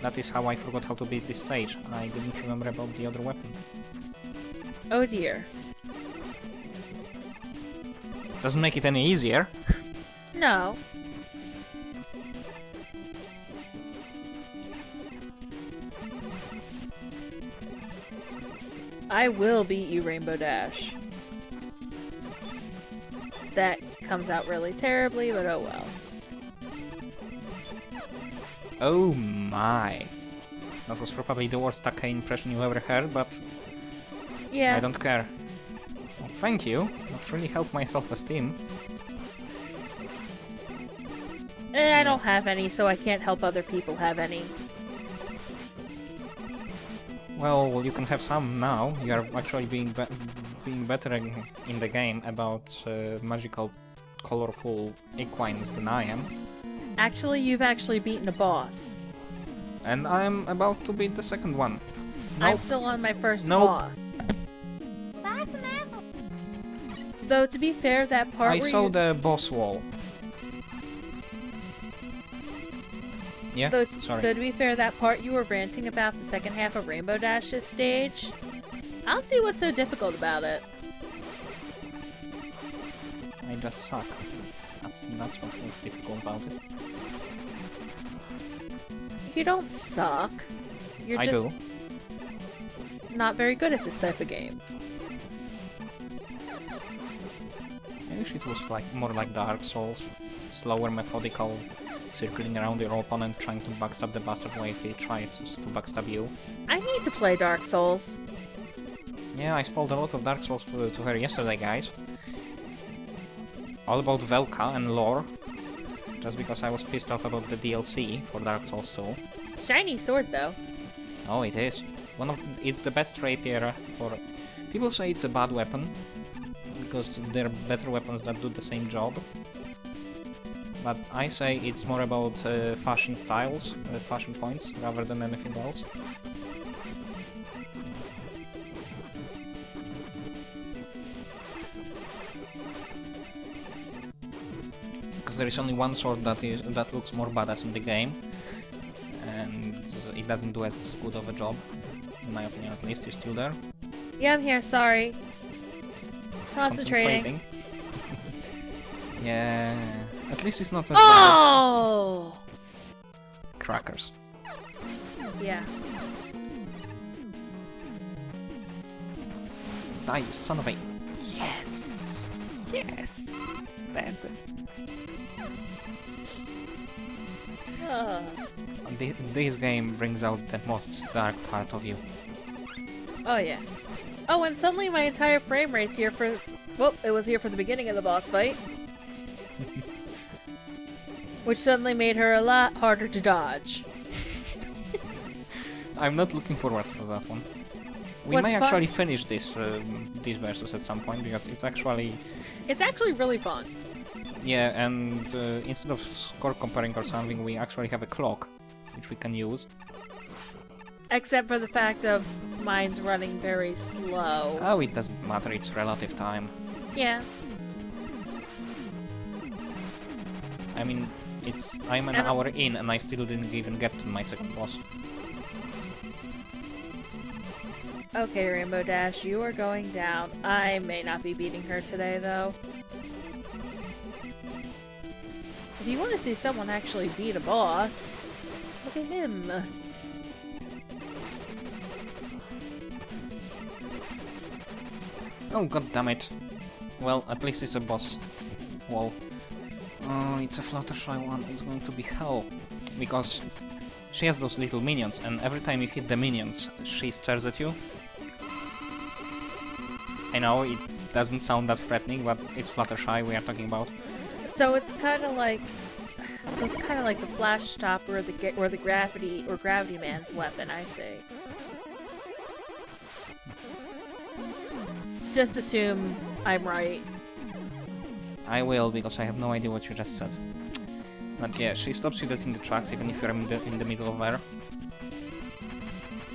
That is how I forgot how to beat this stage. I didn't remember about the other weapon. Oh dear. Doesn't make it any easier. No. I will beat you, Rainbow Dash. That comes out really terribly, but oh well. Oh my. That was probably the worst Taka impression you ever heard, but Yeah. I don't care. Oh, thank you. That really helped my self-esteem. I don't have any, so I can't help other people have any. Well, you can have some now. You are actually being better in the game about magical, colorful equines than I am. Actually, you've actually beaten a boss. And I'm about to beat the second one. I'm Nope. still on my first Nope. boss. Though, to be fair, that part I where saw you... the boss wall. Yeah, sorry. Though, to be fair, that part you were ranting about the second half of Rainbow Dash's stage, I don't see what's so difficult about it. I just suck. That's what was difficult about it. You don't suck. You're I just do. not very good at this type of game. I wish it was like more like Dark Souls. Slower, methodical, circling around your opponent, trying to backstab the bastard while he tries to backstab you. I need to play Dark Souls. Yeah, I spoiled a lot of Dark Souls to her yesterday, guys. all about Velka and lore, just because I was pissed off about the DLC for Dark Souls 2. Shiny sword, though. Oh, it is. It's the best rapier for... People say it's a bad weapon, because there are better weapons that do the same job. But I say it's more about fashion styles, fashion points, rather than anything else. Because there is only one sword that looks more badass in the game, and it doesn't do as good of a job, in my opinion at least. You're still there? Yeah, I'm here, sorry. Concentrating. Yeah, at least it's not as bad Oh! as crackers. Yeah. Die, you son of a... Yes! Yes! It's dead. This game brings out the most dark part of you. Oh, yeah. Oh, and suddenly my entire frame rate's here for... Well, it was here for the beginning of the boss fight. Which suddenly made her a lot harder to dodge. I'm not looking forward for that one. We What's may fun? actually finish this versus at some point, because it's actually... It's actually really fun. Yeah, and instead of score comparing or something, we actually have a clock, which we can use. Except for the fact of mine's running very slow. Oh, it doesn't matter, it's relative time. Yeah. I mean, I'm an hour in and I still didn't even get to my second boss. Okay, Rainbow Dash, you are going down. I may not be beating her today, though. If you want to see someone actually beat a boss, look at him. Oh, god damn it. Well, at least it's a boss wall. Oh, it's a Fluttershy one. It's going to be hell. Because she has those little minions, and every time you hit the minions, she stares at you. I know, it doesn't sound that threatening, but it's Fluttershy we are talking about. So it's kind of like the flash stopper or the gravity man's weapon, I say. Just assume I'm right. I will, because I have no idea what you just said. But yeah, she stops you dead in the tracks, even if you're in the middle of her.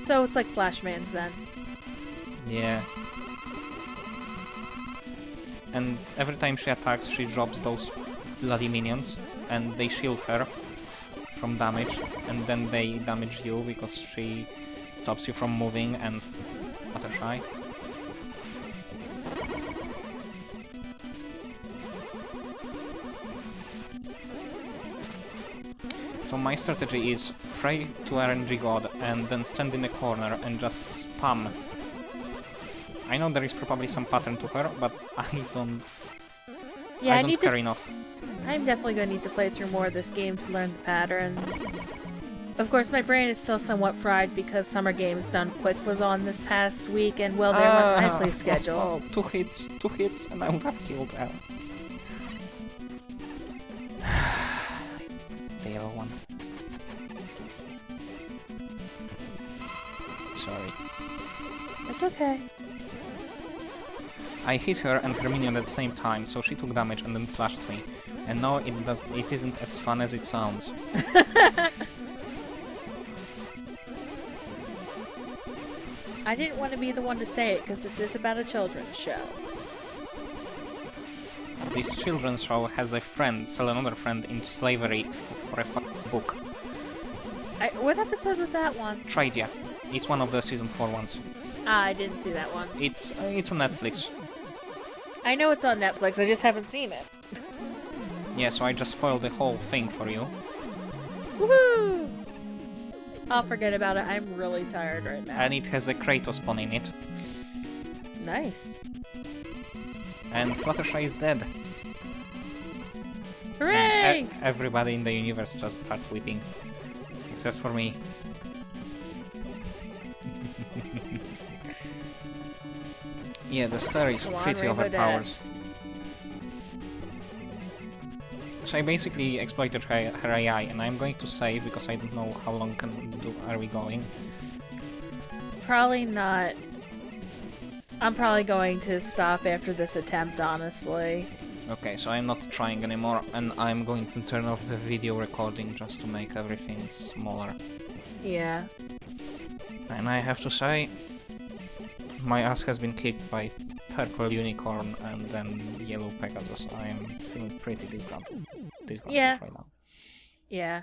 So it's like Flashman's then. Yeah. And every time she attacks, she drops those bloody minions, and they shield her from damage, and then they damage you because she stops you from moving and Fluttershy. So my strategy is pray to RNG God and then stand in a corner and just spam. I know there is probably some pattern to her, but I don't care enough. I'm definitely going to need to play through more of this game to learn the patterns. Of course, my brain is still somewhat fried because Summer Games Done Quick was on this past week, and well, they're on my sleep schedule. Two hits, and I would have killed her. The yellow one. Sorry. It's okay. I hit her and her minion at the same time, so she took damage and then flashed me. And now it isn't as fun as it sounds. I didn't want to be the one to say it because this is about a children's show. This children's show has a friend sell another friend into slavery for a book. What episode was that one? Tradia. It's one of the season 4 ones. Ah, I didn't see that one. It's on Netflix. I know it's on Netflix, I just haven't seen it. Yeah, so I just spoiled the whole thing for you. Woohoo! I'll forget about it, I'm really tired right now. And it has a Kratos pun in it. Nice. And Fluttershy is dead. Hooray! And everybody in the universe just starts weeping. Except for me. Yeah, the star is pretty overpowered. So I basically exploited her AI, and I'm going to save because I don't know how long are we going. Probably not. I'm probably going to stop after this attempt, honestly. Okay, so I'm not trying anymore, and I'm going to turn off the video recording just to make everything smaller. Yeah. And I have to say, my ass has been kicked by Purple Unicorn and then Yellow Pegasus. I am feeling pretty disgruntled Yeah. right now. Yeah.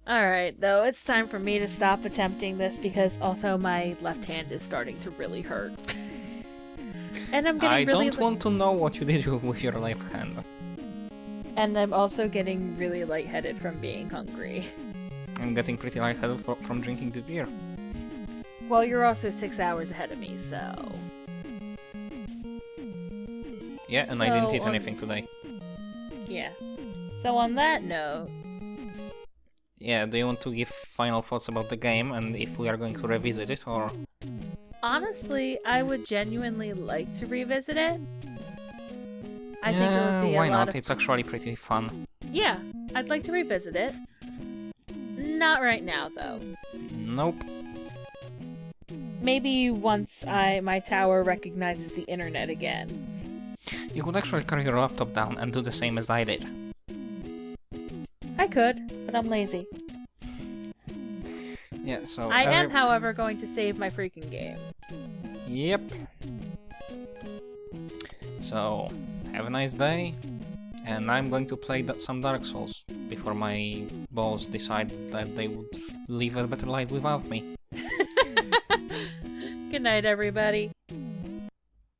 Alright, though, it's time for me to stop attempting this because also my left hand is starting to really hurt. And I'm getting I don't want to know what you did with your left hand. And I'm also getting really lightheaded from being hungry. I'm getting pretty lightheaded from drinking the beer. Well, you're also 6 hours ahead of me, so... Yeah, and I didn't eat anything today. Yeah. So on that note... Yeah, do you want to give final thoughts about the game and if we are going to revisit it, or...? Honestly, I would genuinely like to revisit it. I think it would be why a not? lot of... It's actually pretty fun. Yeah, I'd like to revisit it. Not right now, though. Nope. Maybe once my tower recognizes the internet again. You could actually carry your laptop down and do the same as I did. I could, but I'm lazy. Yeah, so... I am, however, going to save my freaking game. Yep. So, have a nice day. And I'm going to play some Dark Souls before my balls decide that they would live a better life without me. Good night, everybody.